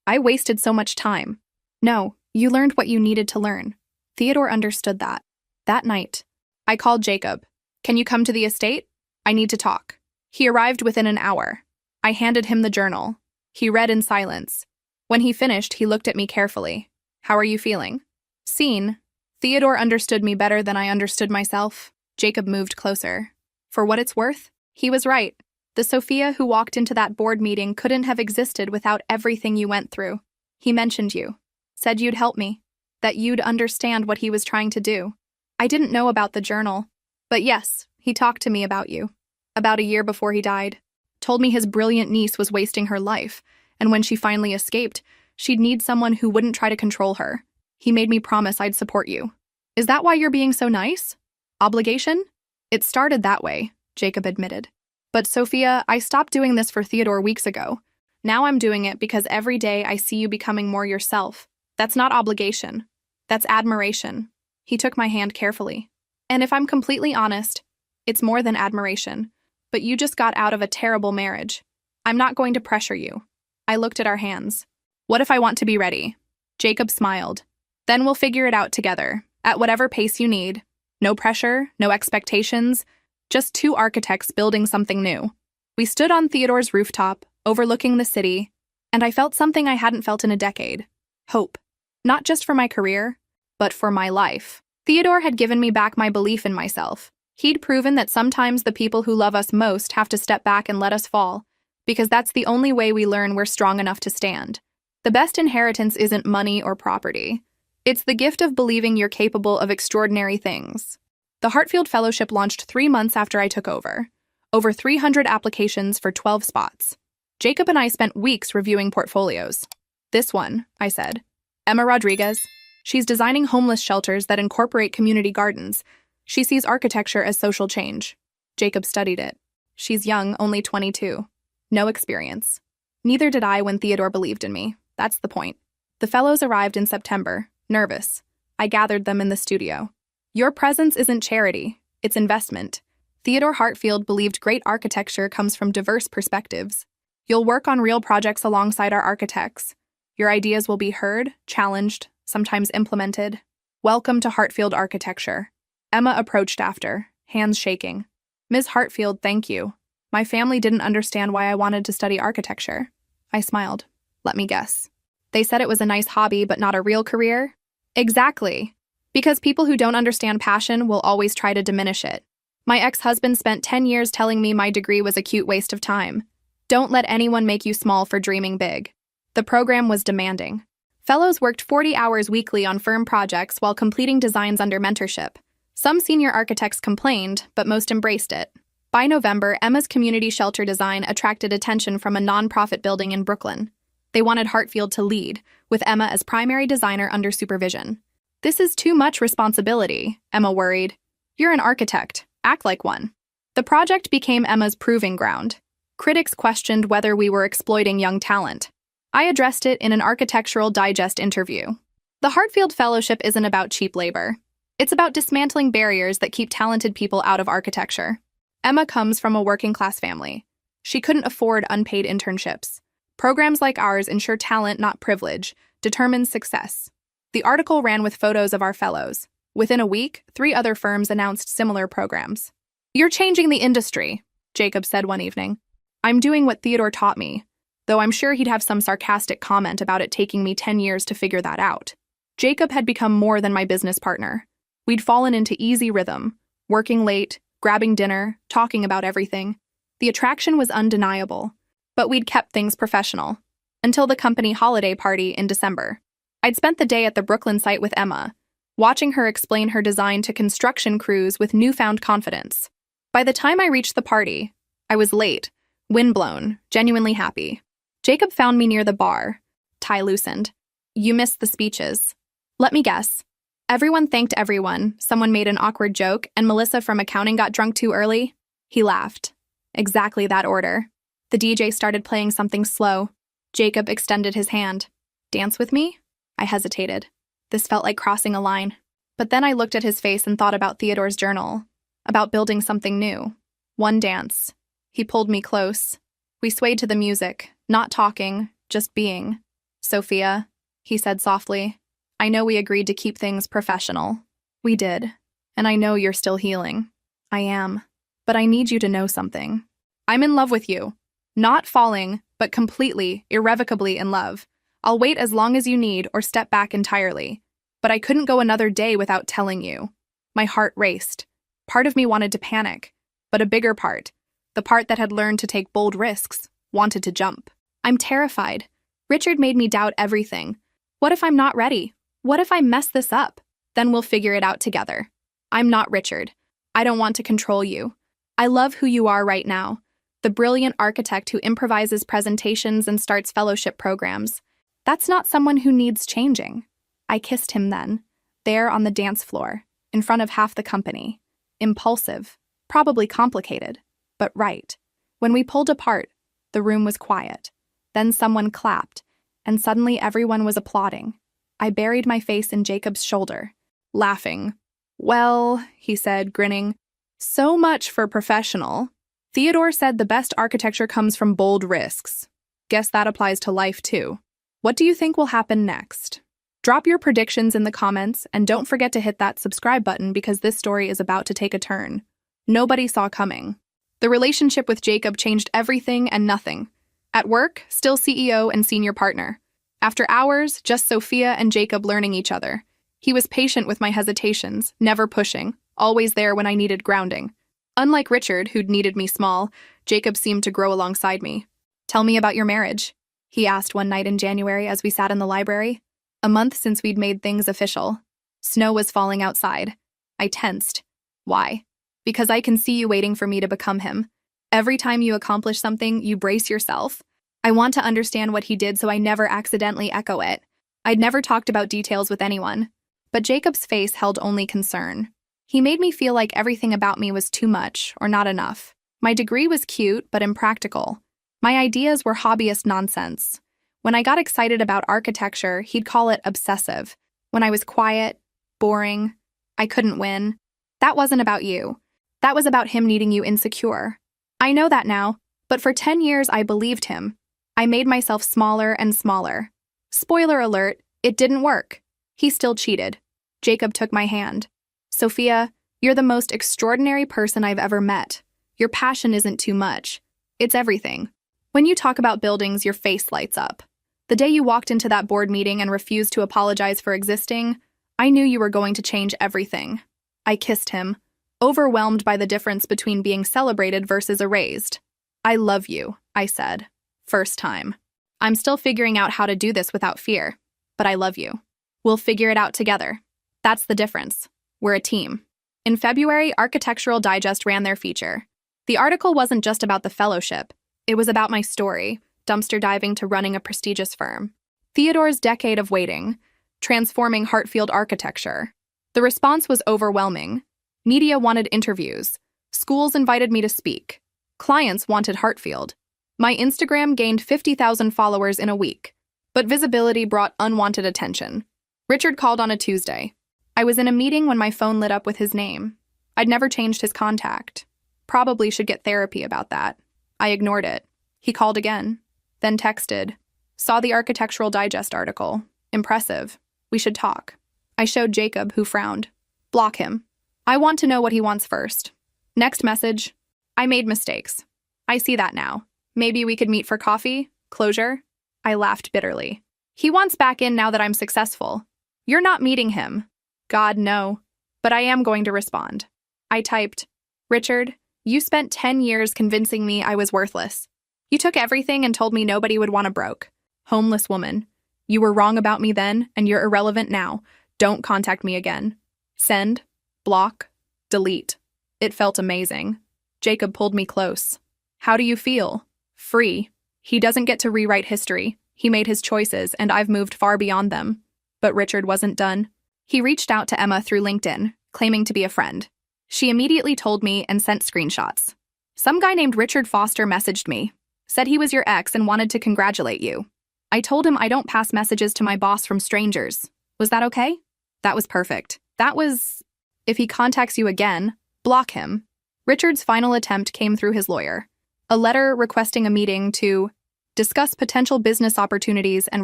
I wasted so much time. No, you learned what you needed to learn. Theodore understood that. That night, I called Jacob. Can you come to the estate? I need to talk. He arrived within an hour. I handed him the journal. He read in silence. When he finished, he looked at me carefully. How are you feeling? Seen. Theodore understood me better than I understood myself. Jacob moved closer. For what it's worth, he was right. The Sophia who walked into that board meeting couldn't have existed without everything you went through. He mentioned you. Said you'd help me. That you'd understand what he was trying to do. I didn't know about the journal. But yes, he talked to me about you. About a year before he died. Told me his brilliant niece was wasting her life, and when she finally escaped, she'd need someone who wouldn't try to control her. He made me promise I'd support you. Is that why you're being so nice? Obligation? It started that way, Jacob admitted. But Sophia, I stopped doing this for Theodore weeks ago. Now I'm doing it because every day I see you becoming more yourself. That's not obligation. That's admiration. He took my hand carefully. And if I'm completely honest, it's more than admiration. But you just got out of a terrible marriage. I'm not going to pressure you. I looked at our hands. What if I want to be ready? Jacob smiled. Then we'll figure it out together, at whatever pace you need. No pressure, no expectations. Just 2 architects building something new. We stood on Theodore's rooftop, overlooking the city, and I felt something I hadn't felt in a decade. Hope. Not just for my career, but for my life. Theodore had given me back my belief in myself. He'd proven that sometimes the people who love us most have to step back and let us fall, because that's the only way we learn we're strong enough to stand. The best inheritance isn't money or property. It's the gift of believing you're capable of extraordinary things. The Hartfield Fellowship launched 3 months after I took over. Over 300 applications for 12 spots. Jacob and I spent weeks reviewing portfolios. This one, I said. Emma Rodriguez. She's designing homeless shelters that incorporate community gardens. She sees architecture as social change. Jacob studied it. She's young, only 22. No experience. Neither did I when Theodore believed in me. That's the point. The fellows arrived in September, nervous. I gathered them in the studio. Your presence isn't charity, it's investment. Theodore Hartfield believed great architecture comes from diverse perspectives. You'll work on real projects alongside our architects. Your ideas will be heard, challenged, sometimes implemented. Welcome to Hartfield Architecture. Emma approached after, hands shaking. Ms. Hartfield, thank you. My family didn't understand why I wanted to study architecture. I smiled. Let me guess. They said it was a nice hobby, but not a real career? Exactly. Because people who don't understand passion will always try to diminish it. My ex-husband spent 10 years telling me my degree was a cute waste of time. Don't let anyone make you small for dreaming big. The program was demanding. Fellows worked 40 hours weekly on firm projects while completing designs under mentorship. Some senior architects complained, but most embraced it. By November, Emma's community shelter design attracted attention from a nonprofit building in Brooklyn. They wanted Hartfield to lead, with Emma as primary designer under supervision. This is too much responsibility, Emma worried. You're an architect. Act like one. The project became Emma's proving ground. Critics questioned whether we were exploiting young talent. I addressed it in an Architectural Digest interview. The Hartfield Fellowship isn't about cheap labor. It's about dismantling barriers that keep talented people out of architecture. Emma comes from a working-class family. She couldn't afford unpaid internships. Programs like ours ensure talent, not privilege, determines success. The article ran with photos of our fellows. Within a week, 3 other firms announced similar programs. You're changing the industry, Jacob said one evening. I'm doing what Theodore taught me, though I'm sure he'd have some sarcastic comment about it taking me 10 years to figure that out. Jacob had become more than my business partner. We'd fallen into easy rhythm, working late, grabbing dinner, talking about everything. The attraction was undeniable, but we'd kept things professional. Until the company holiday party in December. I'd spent the day at the Brooklyn site with Emma, watching her explain her design to construction crews with newfound confidence. By the time I reached the party, I was late, windblown, genuinely happy. Jacob found me near the bar, tie loosened. You missed the speeches. Let me guess. Everyone thanked everyone, someone made an awkward joke, and Melissa from accounting got drunk too early? He laughed. Exactly that order. The DJ started playing something slow. Jacob extended his hand. Dance with me? I hesitated. This felt like crossing a line. But then I looked at his face and thought about Theodore's journal, about building something new. One dance. He pulled me close. We swayed to the music, not talking, just being. Sophia, he said softly, I know we agreed to keep things professional. We did. And I know you're still healing. I am. But I need you to know something. I'm in love with you. Not falling, but completely, irrevocably in love. I'll wait as long as you need or step back entirely. But I couldn't go another day without telling you. My heart raced. Part of me wanted to panic, but a bigger part, the part that had learned to take bold risks, wanted to jump. I'm terrified. Richard made me doubt everything. What if I'm not ready? What if I mess this up? Then we'll figure it out together. I'm not Richard. I don't want to control you. I love who you are right now. The brilliant architect who improvises presentations and starts fellowship programs. That's not someone who needs changing. I kissed him then, there on the dance floor, in front of half the company. Impulsive, probably complicated, but right. When we pulled apart, the room was quiet. Then someone clapped, and suddenly everyone was applauding. I buried my face in Jacob's shoulder, laughing. Well, he said, grinning, so much for professional. Theodore said the best architecture comes from bold risks. Guess that applies to life too. What do you think will happen next? Drop your predictions in the comments, and don't forget to hit that subscribe button because this story is about to take a turn. Nobody saw coming. The relationship with Jacob changed everything and nothing. At work, still CEO and senior partner. After hours, just Sophia and Jacob learning each other. He was patient with my hesitations, never pushing, always there when I needed grounding. Unlike Richard, who'd needed me small, Jacob seemed to grow alongside me. Tell me about your marriage, he asked one night in January as we sat in the library. A month since we'd made things official. Snow was falling outside. I tensed. Why? Because I can see you waiting for me to become him. Every time you accomplish something, you brace yourself. I want to understand what he did so I never accidentally echo it. I'd never talked about details with anyone, but Jacob's face held only concern. He made me feel like everything about me was too much or not enough. My degree was cute but impractical. My ideas were hobbyist nonsense. When I got excited about architecture, he'd call it obsessive. When I was quiet, boring, I couldn't win. That wasn't about you. That was about him needing you insecure. I know that now, but for 10 years I believed him. I made myself smaller and smaller. Spoiler alert, it didn't work. He still cheated. Jacob took my hand. Sophia, you're the most extraordinary person I've ever met. Your passion isn't too much. It's everything. When you talk about buildings, your face lights up. The day you walked into that board meeting and refused to apologize for existing, I knew you were going to change everything. I kissed him, overwhelmed by the difference between being celebrated versus erased. I love you, I said. First time. I'm still figuring out how to do this without fear, but I love you. We'll figure it out together. That's the difference. We're a team. In February, Architectural Digest ran their feature. The article wasn't just about the fellowship. It was about my story, dumpster diving to running a prestigious firm. Theodore's decade of waiting, transforming Hartfield architecture. The response was overwhelming. Media wanted interviews. Schools invited me to speak. Clients wanted Hartfield. My Instagram gained 50,000 followers in a week, but visibility brought unwanted attention. Richard called on a Tuesday. I was in a meeting when my phone lit up with his name. I'd never changed his contact. Probably should get therapy about that. I ignored it. He called again, then texted. Saw the Architectural Digest article. Impressive. We should talk. I showed Jacob, who frowned. Block him. I want to know what he wants first. Next message. I made mistakes. I see that now. Maybe we could meet for coffee? Closure? I laughed bitterly. He wants back in now that I'm successful. You're not meeting him. God, no. But I am going to respond. I typed, Richard, you spent 10 years convincing me I was worthless. You took everything and told me nobody would want a broke. Homeless woman. You were wrong about me then, and you're irrelevant now. Don't contact me again. Send, block, delete. It felt amazing. Jacob pulled me close. How do you feel? Free. He doesn't get to rewrite history. He made his choices, and I've moved far beyond them. But Richard wasn't done. He reached out to Emma through LinkedIn, claiming to be a friend. She immediately told me and sent screenshots. Some guy named Richard Foster messaged me, said he was your ex and wanted to congratulate you. I told him I don't pass messages to my boss from strangers. Was that okay? That was perfect. That was... If he contacts you again, block him. Richard's final attempt came through his lawyer. A letter requesting a meeting to discuss potential business opportunities and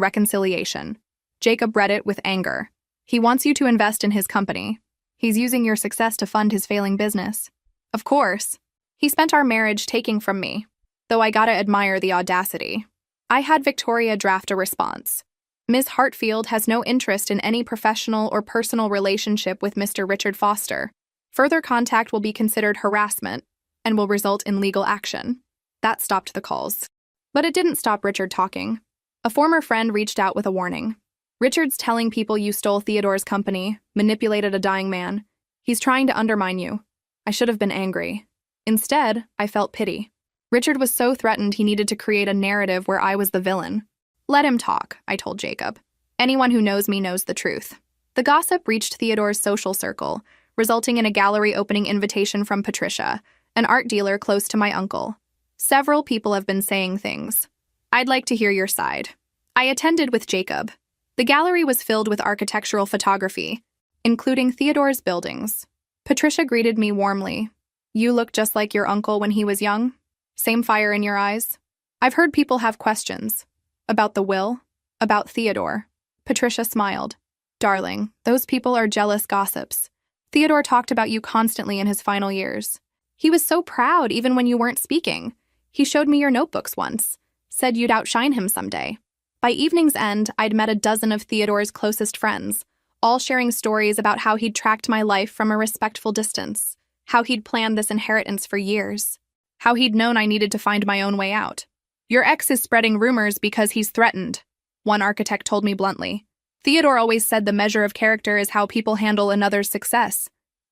reconciliation. Jacob read it with anger. He wants you to invest in his company. He's using your success to fund his failing business. Of course. He spent our marriage taking from me, though I gotta admire the audacity. I had Victoria draft a response. Ms. Hartfield has no interest in any professional or personal relationship with Mr. Richard Foster. Further contact will be considered harassment and will result in legal action. That stopped the calls. But it didn't stop Richard talking. A former friend reached out with a warning. Richard's telling people you stole Theodore's company, manipulated a dying man. He's trying to undermine you. I should have been angry. Instead, I felt pity. Richard was so threatened he needed to create a narrative where I was the villain. Let him talk, I told Jacob. Anyone who knows me knows the truth. The gossip reached Theodore's social circle, resulting in a gallery opening invitation from Patricia, an art dealer close to my uncle. Several people have been saying things. I'd like to hear your side. I attended with Jacob. The gallery was filled with architectural photography, including Theodore's buildings. Patricia greeted me warmly. You look just like your uncle when he was young. Same fire in your eyes. I've heard people have questions. About the will? About Theodore. Patricia smiled. Darling, those people are jealous gossips. Theodore talked about you constantly in his final years. He was so proud even when you weren't speaking. He showed me your notebooks once. Said you'd outshine him someday. By evening's end, I'd met a dozen of Theodore's closest friends, all sharing stories about how he'd tracked my life from a respectful distance, how he'd planned this inheritance for years, how he'd known I needed to find my own way out. Your ex is spreading rumors because he's threatened, one architect told me bluntly. Theodore always said the measure of character is how people handle another's success.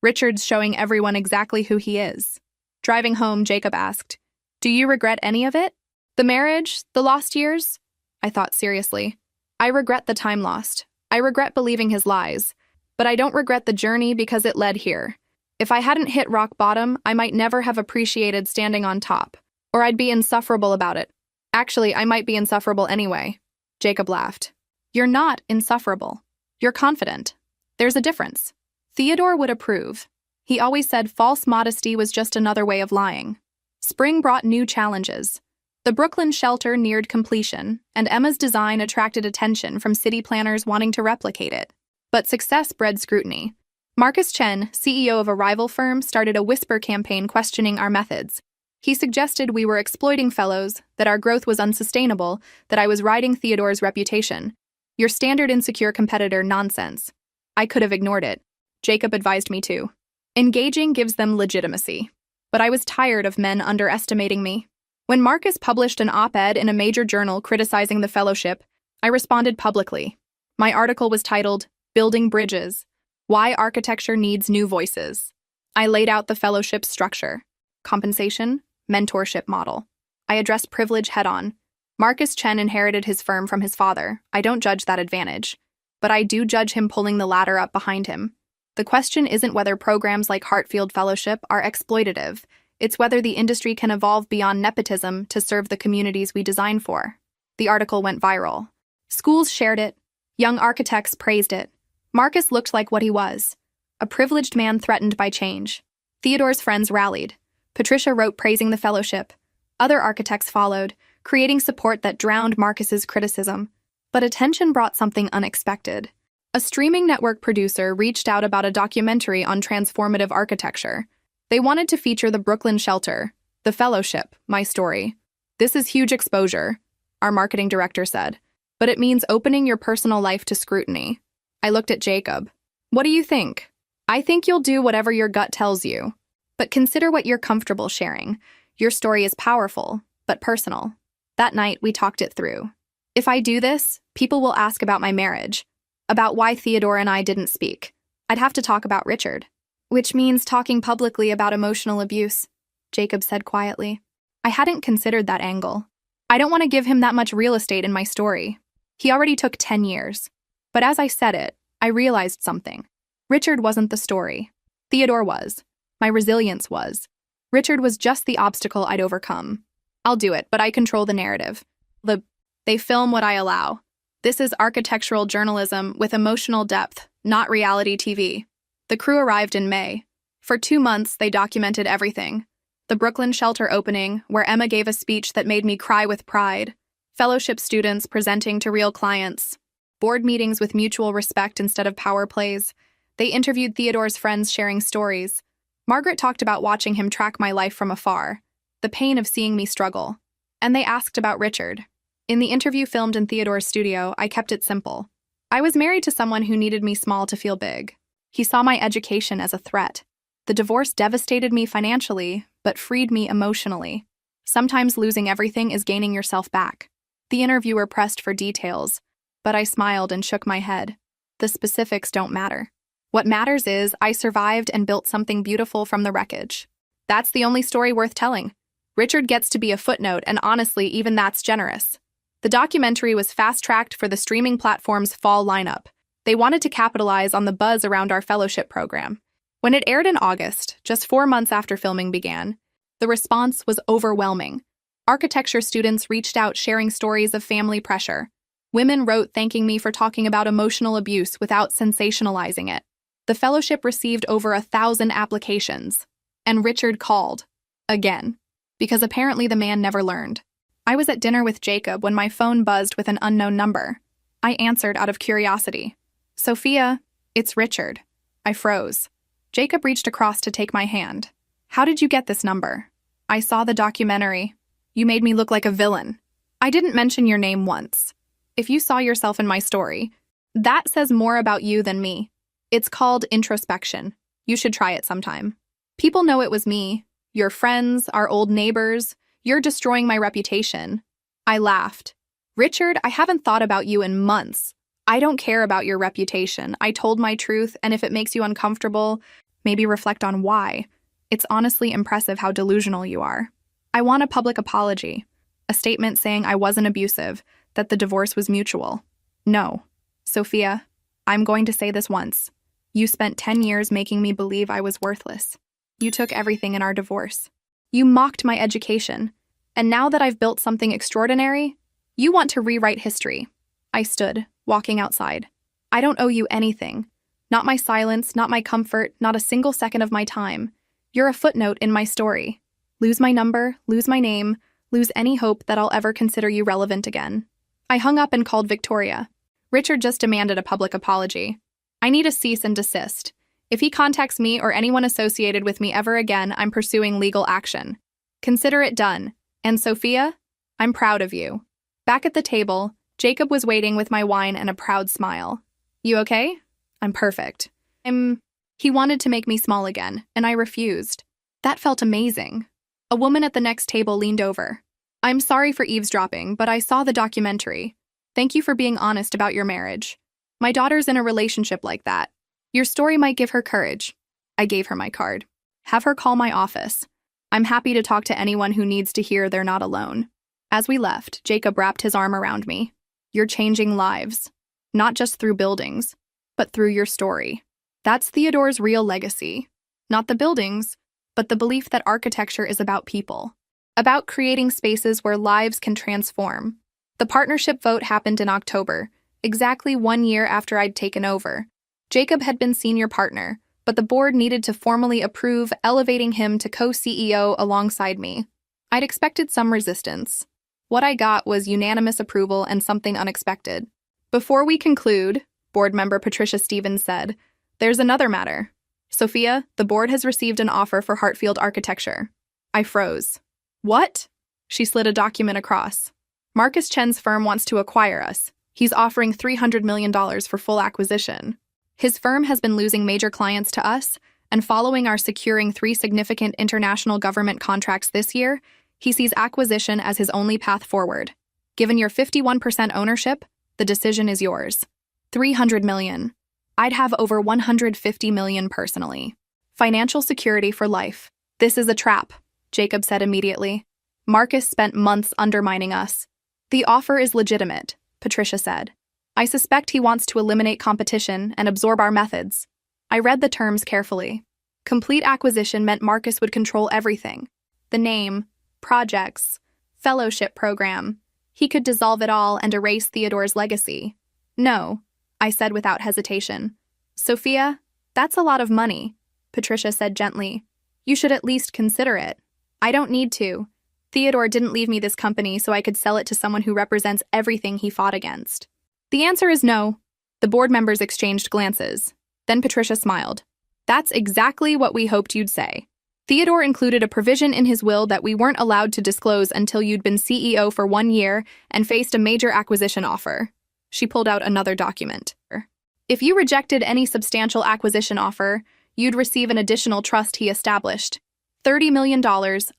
Richard's showing everyone exactly who he is. Driving home, Jacob asked, "Do you regret any of it? The marriage? The lost years?" I thought seriously. I regret the time lost. I regret believing his lies. But I don't regret the journey because it led here. If I hadn't hit rock bottom, I might never have appreciated standing on top. Or I'd be insufferable about it. Actually, I might be insufferable anyway. Jacob laughed. You're not insufferable. You're confident. There's a difference. Theodore would approve. He always said false modesty was just another way of lying. Spring brought new challenges. The Brooklyn shelter neared completion, and Emma's design attracted attention from city planners wanting to replicate it. But success bred scrutiny. Marcus Chen, CEO of a rival firm, started a whisper campaign questioning our methods. He suggested we were exploiting fellows, that our growth was unsustainable, that I was riding Theodore's reputation. Your standard insecure competitor nonsense. I could have ignored it. Jacob advised me to. Engaging gives them legitimacy. But I was tired of men underestimating me. When Marcus published an op-ed in a major journal criticizing the fellowship, I responded publicly. My article was titled, Building Bridges, Why Architecture Needs New Voices. I laid out the fellowship's structure, compensation, mentorship model. I addressed privilege head-on. Marcus Chen inherited his firm from his father. I don't judge that advantage. But I do judge him pulling the ladder up behind him. The question isn't whether programs like Hartfield Fellowship are exploitative. It's whether the industry can evolve beyond nepotism to serve the communities we design for. The article went viral. Schools shared it. Young architects praised it. Marcus looked like what he was, a privileged man threatened by change. Theodore's friends rallied. Patricia wrote praising the fellowship. Other architects followed, creating support that drowned Marcus's criticism. But attention brought something unexpected. A streaming network producer reached out about a documentary on transformative architecture. They wanted to feature the Brooklyn shelter, the fellowship, my story. This is huge exposure, our marketing director said. But it means opening your personal life to scrutiny. I looked at Jacob. What do you think? I think you'll do whatever your gut tells you. But consider what you're comfortable sharing. Your story is powerful, but personal. That night, we talked it through. If I do this, people will ask about my marriage, about why Theodore and I didn't speak. I'd have to talk about Richard. Which means talking publicly about emotional abuse, Jacob said quietly. I hadn't considered that angle. I don't want to give him that much real estate in my story. He already took 10 years. But as I said it, I realized something. Richard wasn't the story. Theodore was. My resilience was. Richard was just the obstacle I'd overcome. I'll do it, but I control the narrative. They film what I allow. This is architectural journalism with emotional depth, not reality TV. The crew arrived in May. For 2 months, they documented everything. The Brooklyn shelter opening, where Emma gave a speech that made me cry with pride. Fellowship students presenting to real clients. Board meetings with mutual respect instead of power plays. They interviewed Theodore's friends sharing stories. Margaret talked about watching him track my life from afar. The pain of seeing me struggle. And they asked about Richard. In the interview filmed in Theodore's studio, I kept it simple. I was married to someone who needed me small to feel big. He saw my education as a threat. The divorce devastated me financially, but freed me emotionally. Sometimes losing everything is gaining yourself back. The interviewer pressed for details, but I smiled and shook my head. The specifics don't matter. What matters is I survived and built something beautiful from the wreckage. That's the only story worth telling. Richard gets to be a footnote, and honestly, even that's generous. The documentary was fast-tracked for the streaming platform's fall lineup. They wanted to capitalize on the buzz around our fellowship program. When it aired in August, just 4 months after filming began, the response was overwhelming. Architecture students reached out sharing stories of family pressure. Women wrote thanking me for talking about emotional abuse without sensationalizing it. The fellowship received over 1,000 applications. And Richard called. Again. Because apparently the man never learned. I was at dinner with Jacob when my phone buzzed with an unknown number. I answered out of curiosity. Sophia, it's Richard. I froze. Jacob reached across to take my hand. How did you get this number? I saw the documentary. You made me look like a villain. I didn't mention your name once. If you saw yourself in my story, that says more about you than me. It's called introspection. You should try it sometime. People know it was me. Your friends, our old neighbors. You're destroying my reputation. I laughed. Richard, I haven't thought about you in months. I don't care about your reputation. I told my truth, and if it makes you uncomfortable, Maybe reflect on why. It's honestly impressive how delusional you are. I want a public apology. A statement saying I wasn't abusive, that the divorce was mutual. No. Sophia, I'm going to say this once. You spent 10 years making me believe I was worthless. You took everything in our divorce. You mocked my education. And now that I've built something extraordinary, you want to rewrite history. I stood, walking outside. I don't owe you anything. Not my silence, not my comfort, not a single second of my time. You're a footnote in my story. Lose my number, lose my name, lose any hope that I'll ever consider you relevant again. I hung up and called Victoria. Richard just demanded a public apology. I need a cease and desist. If he contacts me or anyone associated with me ever again, I'm pursuing legal action. Consider it done. And Sophia, I'm proud of you. Back at the table, Jacob was waiting with my wine and a proud smile. You okay? I'm perfect. He wanted to make me small again, and I refused. That felt amazing. A woman at the next table leaned over. I'm sorry for eavesdropping, but I saw the documentary. Thank you for being honest about your marriage. My daughter's in a relationship like that. Your story might give her courage. I gave her my card. Have her call my office. I'm happy to talk to anyone who needs to hear they're not alone. As we left, Jacob wrapped his arm around me. You're changing lives. Not just through buildings, but through your story. That's Theodore's real legacy. Not the buildings, but the belief that architecture is about people. About creating spaces where lives can transform. The partnership vote happened in October, exactly 1 year after I'd taken over. Jacob had been senior partner, but the board needed to formally approve, elevating him to co-CEO alongside me. I'd expected some resistance. What I got was unanimous approval and something unexpected. Before we conclude, board member Patricia Stevens said, there's another matter. Sophia, the board has received an offer for Hartfield Architecture. I froze. What? She slid a document across. Marcus Chen's firm wants to acquire us. He's offering $300 million for full acquisition. His firm has been losing major clients to us, and following our securing 3 significant international government contracts this year, he sees acquisition as his only path forward. Given your 51% ownership, the decision is yours. $300 million. I'd have over $150 million personally. Financial security for life. This is a trap, Jacob said immediately. Marcus spent months undermining us. The offer is legitimate, Patricia said. I suspect he wants to eliminate competition and absorb our methods. I read the terms carefully. Complete acquisition meant Marcus would control everything. The name, projects, fellowship program. He could dissolve it all and erase Theodore's legacy. No, I said without hesitation. Sophia, that's a lot of money, Patricia said gently. You should at least consider it. I don't need to. Theodore didn't leave me this company so I could sell it to someone who represents everything he fought against. The answer is no. The board members exchanged glances. Then Patricia smiled. That's exactly what we hoped you'd say. Theodore included a provision in his will that we weren't allowed to disclose until you'd been CEO for 1 year and faced a major acquisition offer. She pulled out another document. If you rejected any substantial acquisition offer, you'd receive an additional trust he established. $30 million,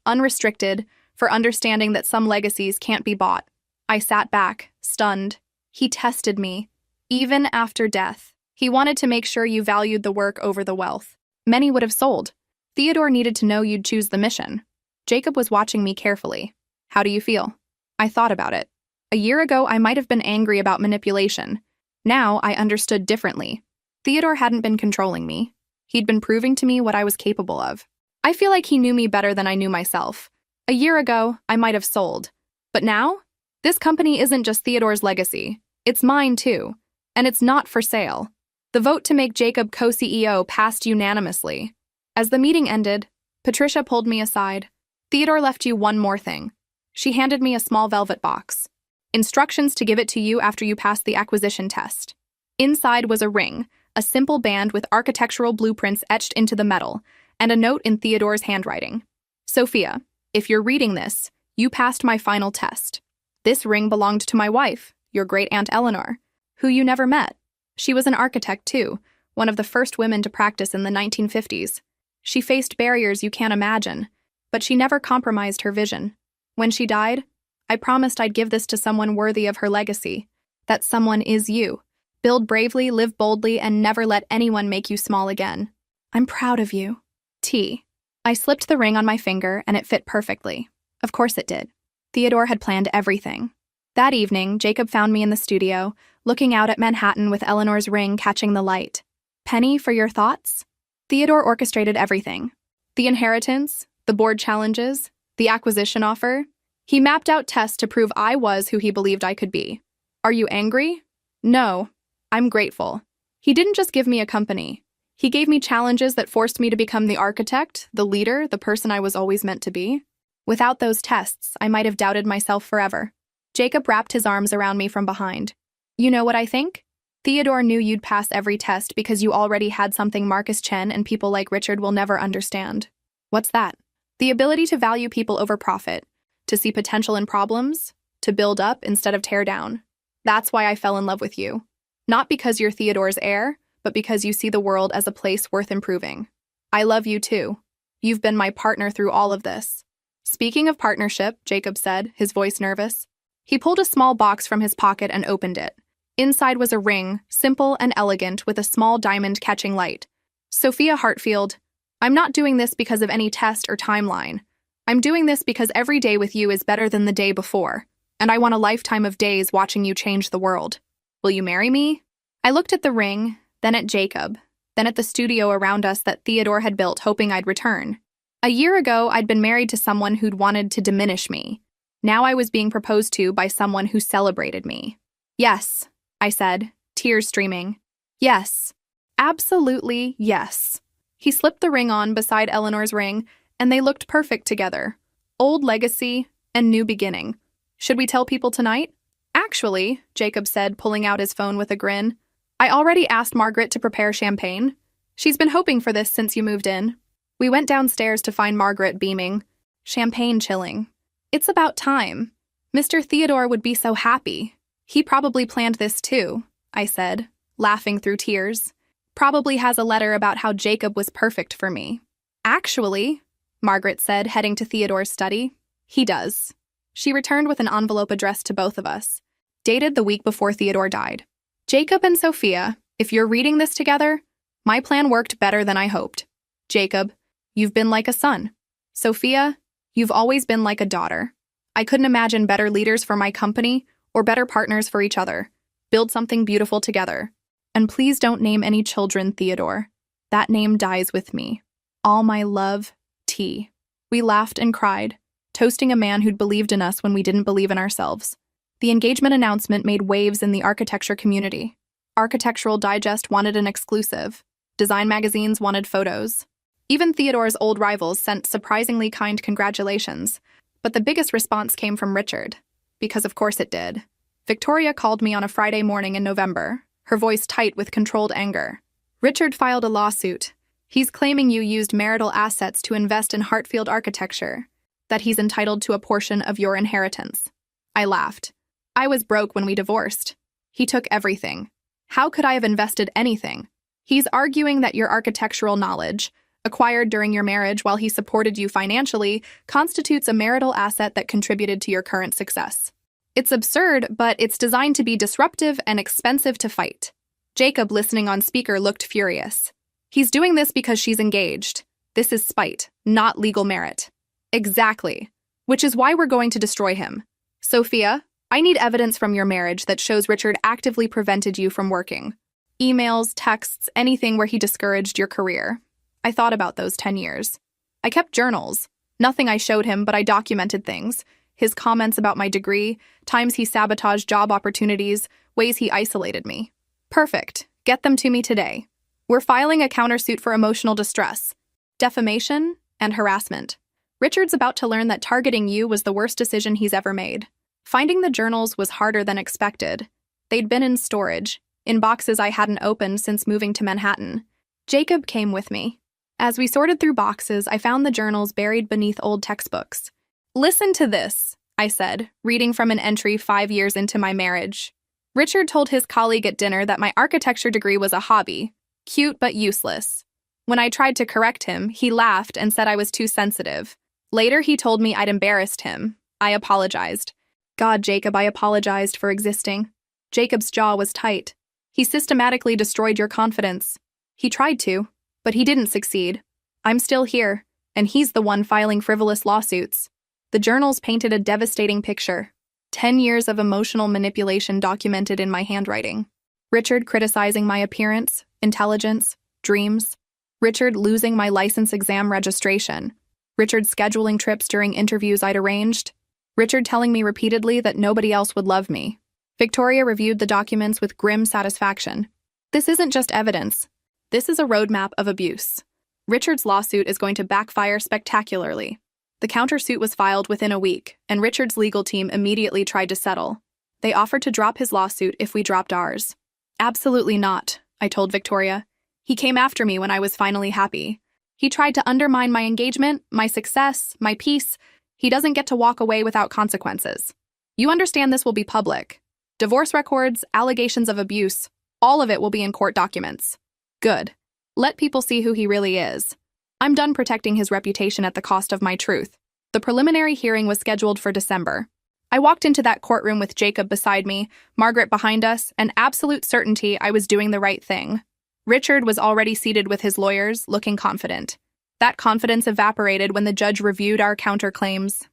unrestricted, for understanding that some legacies can't be bought. I sat back, stunned. He tested me. Even after death, he wanted to make sure you valued the work over the wealth. Many would have sold. Theodore needed to know you'd choose the mission. Jacob was watching me carefully. How do you feel? I thought about it. A year ago, I might have been angry about manipulation. Now, I understood differently. Theodore hadn't been controlling me. He'd been proving to me what I was capable of. I feel like he knew me better than I knew myself. A year ago, I might have sold. But now, this company isn't just Theodore's legacy. It's mine, too. And it's not for sale. The vote to make Jacob co-CEO passed unanimously. As the meeting ended, Patricia pulled me aside. Theodore left you one more thing. She handed me a small velvet box. Instructions to give it to you after you pass the acquisition test. Inside was a ring, a simple band with architectural blueprints etched into the metal, and a note in Theodore's handwriting. Sophia, if you're reading this, you passed my final test. This ring belonged to my wife, your great-aunt Eleanor, who you never met. She was an architect, too, one of the first women to practice in the 1950s. She faced barriers you can't imagine, but she never compromised her vision. When she died, I promised I'd give this to someone worthy of her legacy. That someone is you. Build bravely, live boldly, and never let anyone make you small again. I'm proud of you. T. I slipped the ring on my finger and it fit perfectly. Of course it did. Theodore had planned everything. That evening, Jacob found me in the studio, looking out at Manhattan with Eleanor's ring catching the light. Penny, for your thoughts? Theodore orchestrated everything. The inheritance, the board challenges, the acquisition offer. He mapped out tests to prove I was who he believed I could be. Are you angry? No. I'm grateful. He didn't just give me a company. He gave me challenges that forced me to become the architect, the leader, the person I was always meant to be. Without those tests, I might have doubted myself forever. Jacob wrapped his arms around me from behind. You know what I think? Theodore knew you'd pass every test because you already had something Marcus Chen and people like Richard will never understand. What's that? The ability to value people over profit, to see potential in problems, to build up instead of tear down. That's why I fell in love with you. Not because you're Theodore's heir, but because you see the world as a place worth improving. I love you too. You've been my partner through all of this. Speaking of partnership, Jacob said, his voice nervous. He pulled a small box from his pocket and opened it. Inside was a ring, simple and elegant, with a small diamond catching light. Sophia Hartfield, I'm not doing this because of any test or timeline. I'm doing this because every day with you is better than the day before, and I want a lifetime of days watching you change the world. Will you marry me? I looked at the ring, then at Jacob, then at the studio around us that Theodore had built, hoping I'd return. A year ago, I'd been married to someone who'd wanted to diminish me. Now I was being proposed to by someone who celebrated me. Yes, I said, tears streaming. Yes, absolutely yes. He slipped the ring on beside Eleanor's ring, and they looked perfect together. Old legacy and new beginning. Should we tell people tonight? Actually, Jacob said, pulling out his phone with a grin, I already asked Margaret to prepare champagne. She's been hoping for this since you moved in. We went downstairs to find Margaret beaming. Champagne chilling. It's about time. Mr. Theodore would be so happy. He probably planned this too, I said, laughing through tears. Probably has a letter about how Jacob was perfect for me. Actually, Margaret said, heading to Theodore's study. He does. She returned with an envelope addressed to both of us, dated the week before Theodore died. Jacob and Sophia, if you're reading this together, my plan worked better than I hoped. Jacob, you've been like a son. Sophia, you've always been like a daughter. I couldn't imagine better leaders for my company or better partners for each other. Build something beautiful together. And please don't name any children Theodore. That name dies with me. All my love, T. We laughed and cried, toasting a man who'd believed in us when we didn't believe in ourselves. The engagement announcement made waves in the architecture community. Architectural Digest wanted an exclusive. Design magazines wanted photos. Even Theodore's old rivals sent surprisingly kind congratulations. But the biggest response came from Richard. Because of course it did. Victoria called me on a Friday morning in November, her voice tight with controlled anger. Richard filed a lawsuit. He's claiming you used marital assets to invest in Hartfield architecture, that he's entitled to a portion of your inheritance. I laughed. I was broke when we divorced. He took everything. How could I have invested anything? He's arguing that your architectural knowledge, acquired during your marriage while he supported you financially, constitutes a marital asset that contributed to your current success. It's absurd, but it's designed to be disruptive and expensive to fight. Jacob, listening on speaker, looked furious. He's doing this because she's engaged. This is spite, not legal merit. Exactly. Which is why we're going to destroy him. Sophia, I need evidence from your marriage that shows Richard actively prevented you from working. Emails, texts, anything where he discouraged your career. I thought about those 10 years. I kept journals. Nothing I showed him, but I documented things. His comments about my degree, times he sabotaged job opportunities, ways he isolated me. Perfect. Get them to me today. We're filing a countersuit for emotional distress, defamation, and harassment. Richard's about to learn that targeting you was the worst decision he's ever made. Finding the journals was harder than expected. They'd been in storage, in boxes I hadn't opened since moving to Manhattan. Jacob came with me. As we sorted through boxes, I found the journals buried beneath old textbooks. Listen to this, I said, reading from an entry 5 years into my marriage. Richard told his colleague at dinner that my architecture degree was a hobby, cute but useless. When I tried to correct him, he laughed and said I was too sensitive. Later, he told me I'd embarrassed him. I apologized. God, Jacob, I apologized for existing. Jacob's jaw was tight. He systematically destroyed your confidence. He tried to, But he didn't succeed. I'm still here, and he's the one filing frivolous lawsuits. The journals painted a devastating picture. 10 years of emotional manipulation documented in my handwriting. Richard criticizing my appearance, intelligence, dreams. Richard losing my license exam registration. Richard scheduling trips during interviews I'd arranged. Richard telling me repeatedly that nobody else would love me. Victoria reviewed the documents with grim satisfaction. This isn't just evidence. This is a roadmap of abuse. Richard's lawsuit is going to backfire spectacularly. The countersuit was filed within a week, and Richard's legal team immediately tried to settle. They offered to drop his lawsuit if we dropped ours. Absolutely not, I told Victoria. He came after me when I was finally happy. He tried to undermine my engagement, my success, my peace. He doesn't get to walk away without consequences. You understand this will be public. Divorce records, allegations of abuse, all of it will be in court documents. Good. Let people see who he really is. I'm done protecting his reputation at the cost of my truth. The preliminary hearing was scheduled for December. I walked into that courtroom with Jacob beside me, Margaret behind us, and absolute certainty I was doing the right thing. Richard was already seated with his lawyers, looking confident. That confidence evaporated when the judge reviewed our counterclaims.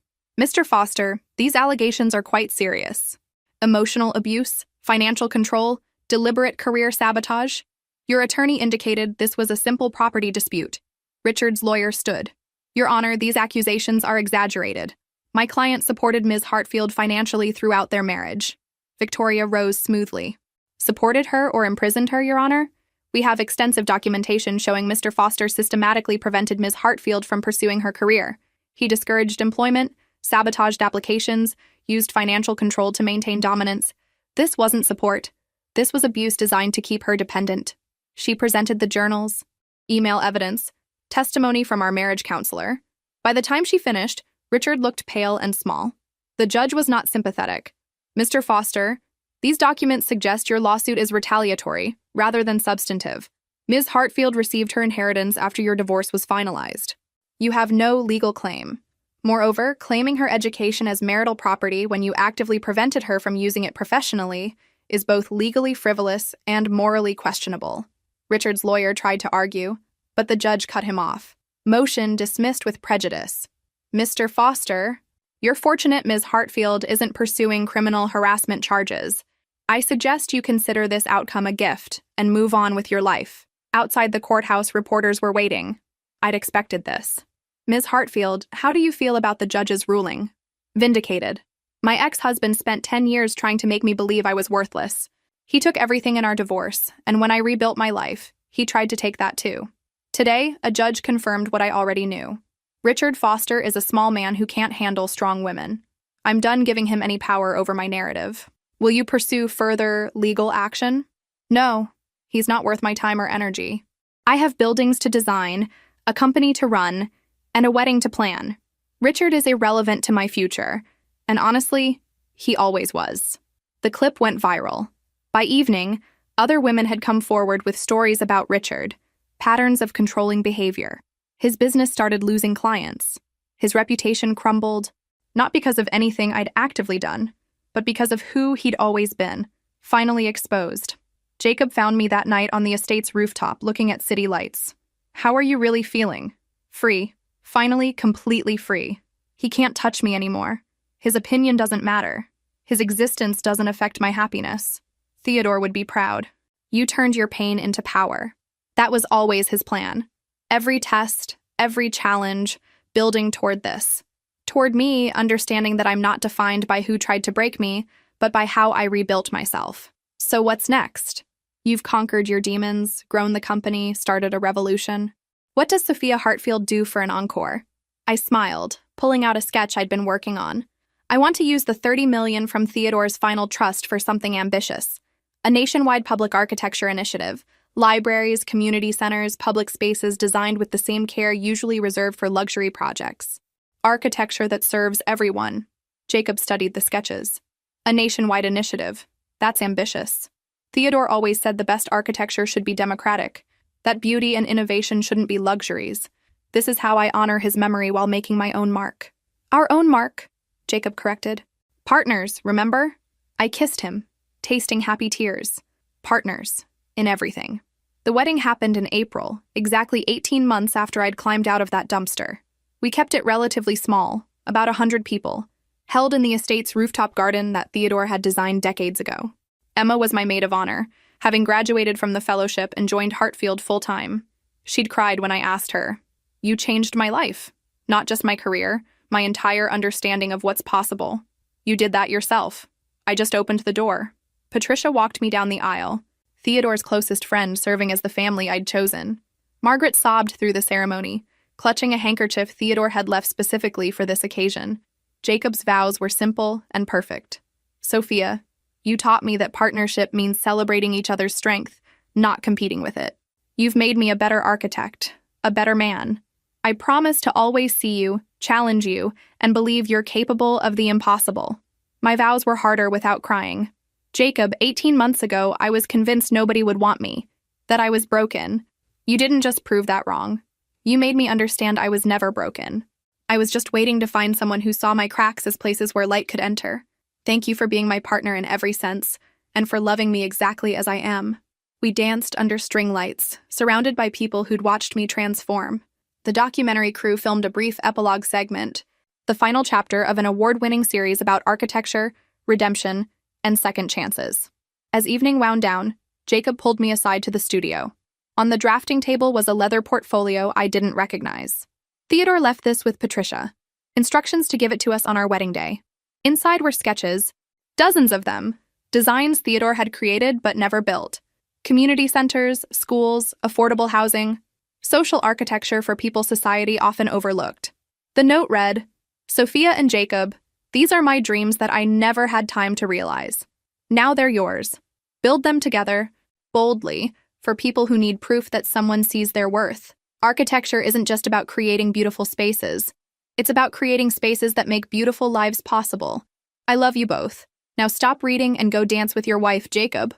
Mr. Foster, these allegations are quite serious. Emotional abuse, financial control, deliberate career sabotage. Your attorney indicated this was a simple property dispute. Richard's lawyer stood. Your Honor, these accusations are exaggerated. My client supported Ms. Hartfield financially throughout their marriage. Victoria rose smoothly. Supported her or imprisoned her, Your Honor? We have extensive documentation showing Mr. Foster systematically prevented Ms. Hartfield from pursuing her career. He discouraged employment, sabotaged applications, used financial control to maintain dominance. This wasn't support. This was abuse designed to keep her dependent. She presented the journals, email evidence, testimony from our marriage counselor. By the time she finished, Richard looked pale and small. The judge was not sympathetic. Mr. Foster, these documents suggest your lawsuit is retaliatory, rather than substantive. Ms. Hartfield received her inheritance after your divorce was finalized. You have no legal claim. Moreover, claiming her education as marital property when you actively prevented her from using it professionally is both legally frivolous and morally questionable. Richard's lawyer tried to argue, but the judge cut him off. Motion dismissed with prejudice. Mr. Foster, you're fortunate Ms. Hartfield isn't pursuing criminal harassment charges. I suggest you consider this outcome a gift and move on with your life. Outside the courthouse, reporters were waiting. I'd expected this. Ms. Hartfield, how do you feel about the judge's ruling? Vindicated. My ex-husband spent 10 years trying to make me believe I was worthless. He took everything in our divorce, and when I rebuilt my life, he tried to take that too. Today, a judge confirmed what I already knew. Richard Foster is a small man who can't handle strong women. I'm done giving him any power over my narrative. Will you pursue further legal action? No, he's not worth my time or energy. I have buildings to design, a company to run, and a wedding to plan. Richard is irrelevant to my future, and honestly, he always was. The clip went viral. By evening, other women had come forward with stories about Richard, patterns of controlling behavior. His business started losing clients. His reputation crumbled, not because of anything I'd actively done, but because of who he'd always been, finally exposed. Jacob found me that night on the estate's rooftop looking at city lights. How are you really feeling? Free. Finally, completely free. He can't touch me anymore. His opinion doesn't matter. His existence doesn't affect my happiness. Theodore would be proud. You turned your pain into power. That was always his plan. Every test, every challenge, building toward this. Toward me, understanding that I'm not defined by who tried to break me, but by how I rebuilt myself. So what's next? You've conquered your demons, grown the company, started a revolution. What does Sophia Hartfield do for an encore? I smiled, pulling out a sketch I'd been working on. I want to use the $30 million from Theodore's final trust for something ambitious. A nationwide public architecture initiative. Libraries, community centers, public spaces designed with the same care usually reserved for luxury projects. Architecture that serves everyone. Jacob studied the sketches. A nationwide initiative. That's ambitious. Theodore always said the best architecture should be democratic, that beauty and innovation shouldn't be luxuries. This is how I honor his memory while making my own mark. Our own mark, Jacob corrected. Partners, remember? I kissed him, tasting happy tears. Partners, in everything. The wedding happened in April, exactly 18 months after I'd climbed out of that dumpster. We kept it relatively small, about 100 people, held in the estate's rooftop garden that Theodore had designed decades ago. Emma was my maid of honor, having graduated from the fellowship and joined Hartfield full-time. She'd cried when I asked her, "You changed my life. Not just my career, my entire understanding of what's possible. You did that yourself. I just opened the door." Patricia walked me down the aisle, Theodore's closest friend serving as the family I'd chosen. Margaret sobbed through the ceremony, clutching a handkerchief Theodore had left specifically for this occasion. Jacob's vows were simple and perfect. "Sophia, you taught me that partnership means celebrating each other's strength, not competing with it. You've made me a better architect, a better man. I promise to always see you, challenge you, and believe you're capable of the impossible." My vows were harder without crying. "Jacob, 18 months ago, I was convinced nobody would want me, that I was broken. You didn't just prove that wrong. You made me understand I was never broken. I was just waiting to find someone who saw my cracks as places where light could enter. Thank you for being my partner in every sense, and for loving me exactly as I am." We danced under string lights, surrounded by people who'd watched me transform. The documentary crew filmed a brief epilogue segment, the final chapter of an award-winning series about architecture, redemption, and second chances. As evening wound down, Jacob pulled me aside to the studio. On the drafting table was a leather portfolio I didn't recognize. Theodore left this with Patricia. Instructions to give it to us on our wedding day. Inside were sketches, dozens of them, designs Theodore had created but never built. Community centers, schools, affordable housing, social architecture for people society often overlooked. The note read, "Sophia and Jacob, these are my dreams that I never had time to realize. Now they're yours. Build them together, boldly, for people who need proof that someone sees their worth. Architecture isn't just about creating beautiful spaces. It's about creating spaces that make beautiful lives possible. I love you both. Now stop reading and go dance with your wife, Jacob."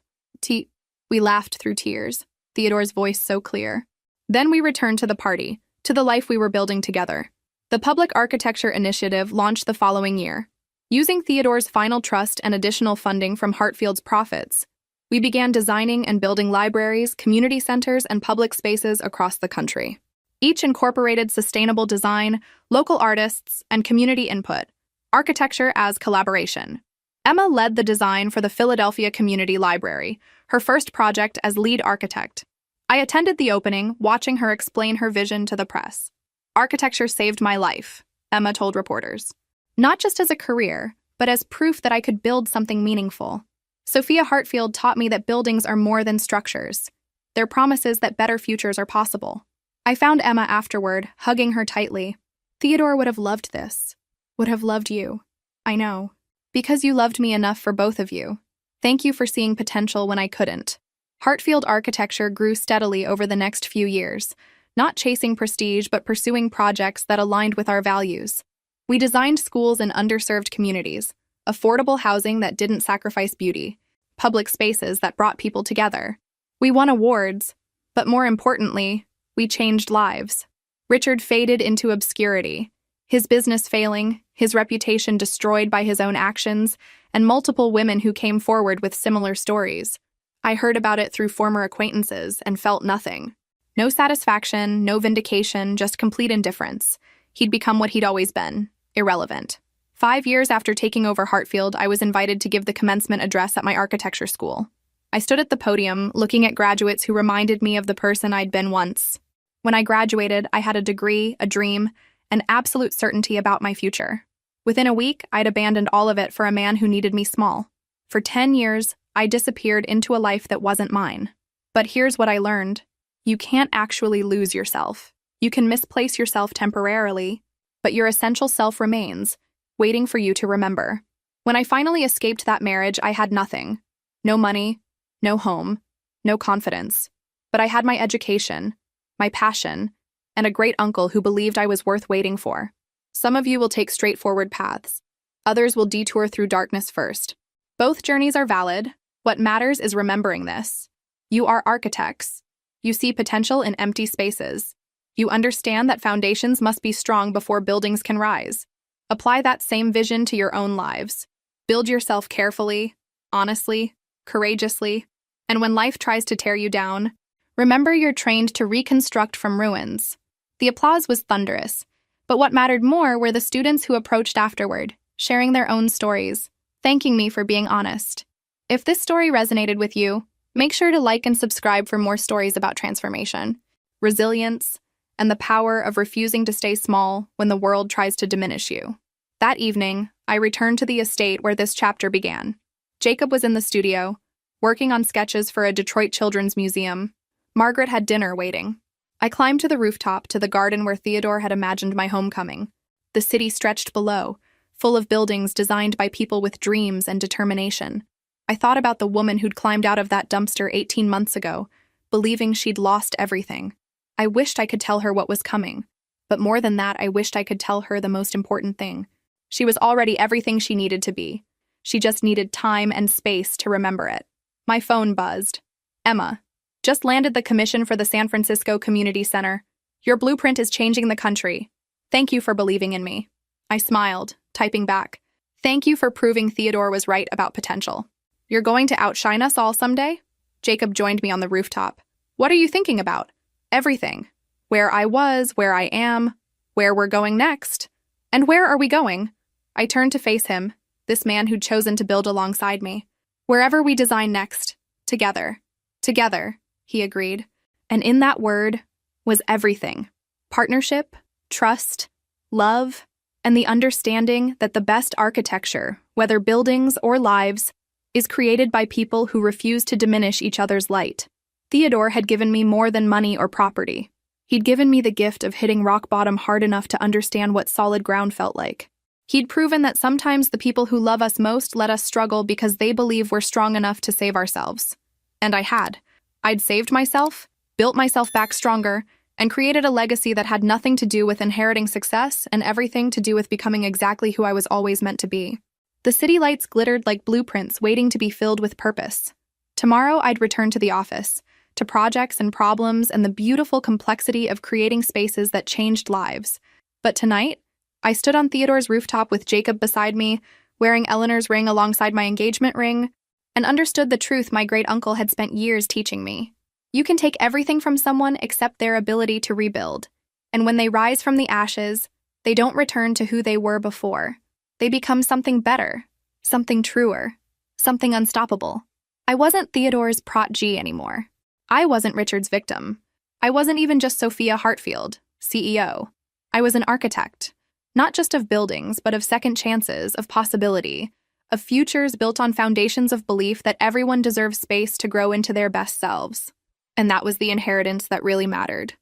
We laughed through tears, Theodore's voice so clear. Then we returned to the party, to the life we were building together. The Public Architecture Initiative launched the following year. Using Theodore's final trust and additional funding from Hartfield's profits, we began designing and building libraries, community centers, and public spaces across the country. Each incorporated sustainable design, local artists, and community input, architecture as collaboration. Emma led the design for the Philadelphia Community Library, her first project as lead architect. I attended the opening, watching her explain her vision to the press. "Architecture saved my life," Emma told reporters. "Not just as a career, but as proof that I could build something meaningful. Sophia Hartfield taught me that buildings are more than structures. They're promises that better futures are possible." I found Emma afterward, hugging her tightly. "Theodore would have loved this. Would have loved you. I know. Because you loved me enough for both of you. Thank you for seeing potential when I couldn't." Hartfield architecture grew steadily over the next few years, not chasing prestige but pursuing projects that aligned with our values. We designed schools in underserved communities, affordable housing that didn't sacrifice beauty, public spaces that brought people together. We won awards, but more importantly, we changed lives. Richard faded into obscurity, his business failing, his reputation destroyed by his own actions, and multiple women who came forward with similar stories. I heard about it through former acquaintances and felt nothing. No satisfaction, no vindication, just complete indifference. He'd become what he'd always been, irrelevant. 5 years after taking over Hartfield, I was invited to give the commencement address at my architecture school. I stood at the podium, looking at graduates who reminded me of the person I'd been once. When I graduated, I had a degree, a dream, and absolute certainty about my future. Within a week, I'd abandoned all of it for a man who needed me small. For 10 years, I disappeared into a life that wasn't mine. But here's what I learned. You can't actually lose yourself. You can misplace yourself temporarily, but your essential self remains, waiting for you to remember. When I finally escaped that marriage, I had nothing. No money, no home, no confidence. But I had my education, my passion, and a great uncle who believed I was worth waiting for. Some of you will take straightforward paths. Others will detour through darkness first. Both journeys are valid. What matters is remembering this. You are architects. You see potential in empty spaces. You understand that foundations must be strong before buildings can rise. Apply that same vision to your own lives. Build yourself carefully, honestly, courageously, and when life tries to tear you down, Remember, you're trained to reconstruct from ruins. The applause was thunderous, but what mattered more were the students who approached afterward, sharing their own stories, thanking me for being honest. If this story resonated with you, make sure to like and subscribe for more stories about transformation, resilience, and the power of refusing to stay small when the world tries to diminish you. That evening, I returned to the estate where this chapter began. Jacob was in the studio, working on sketches for a Detroit Children's Museum. Margaret had dinner waiting. I climbed to the rooftop to the garden where Theodore had imagined my homecoming. The city stretched below, full of buildings designed by people with dreams and determination. I thought about the woman who'd climbed out of that dumpster 18 months ago, believing she'd lost everything. I wished I could tell her what was coming. But more than that, I wished I could tell her the most important thing. She was already everything she needed to be. She just needed time and space to remember it. My phone buzzed. Emma, just landed the commission for the San Francisco Community Center. Your blueprint is changing the country. Thank you for believing in me. I smiled, typing back. Thank you for proving Theodore was right about potential. You're going to outshine us all someday? Jacob joined me on the rooftop. What are you thinking about? Everything. Where I was, where I am, where we're going next. And where are we going? I turned to face him, this man who'd chosen to build alongside me. Wherever we design next. Together. Together, he agreed. And in that word was everything. Partnership, trust, love, and the understanding that the best architecture, whether buildings or lives, is created by people who refuse to diminish each other's light. Theodore had given me more than money or property. He'd given me the gift of hitting rock bottom hard enough to understand what solid ground felt like. He'd proven that sometimes the people who love us most let us struggle because they believe we're strong enough to save ourselves. And I had. I'd saved myself, built myself back stronger, and created a legacy that had nothing to do with inheriting success and everything to do with becoming exactly who I was always meant to be. The city lights glittered like blueprints waiting to be filled with purpose. Tomorrow I'd return to the office, to projects and problems and the beautiful complexity of creating spaces that changed lives. But tonight, I stood on Theodore's rooftop with Jacob beside me, wearing Eleanor's ring alongside my engagement ring, and understood the truth my great-uncle had spent years teaching me. You can take everything from someone except their ability to rebuild. And when they rise from the ashes, they don't return to who they were before. They become something better, something truer, something unstoppable. I wasn't Theodore's Prot G anymore. I wasn't Richard's victim. I wasn't even just Sophia Hartfield, CEO. I was an architect, not just of buildings, but of second chances, of possibility, of futures built on foundations of belief that everyone deserves space to grow into their best selves. And that was the inheritance that really mattered.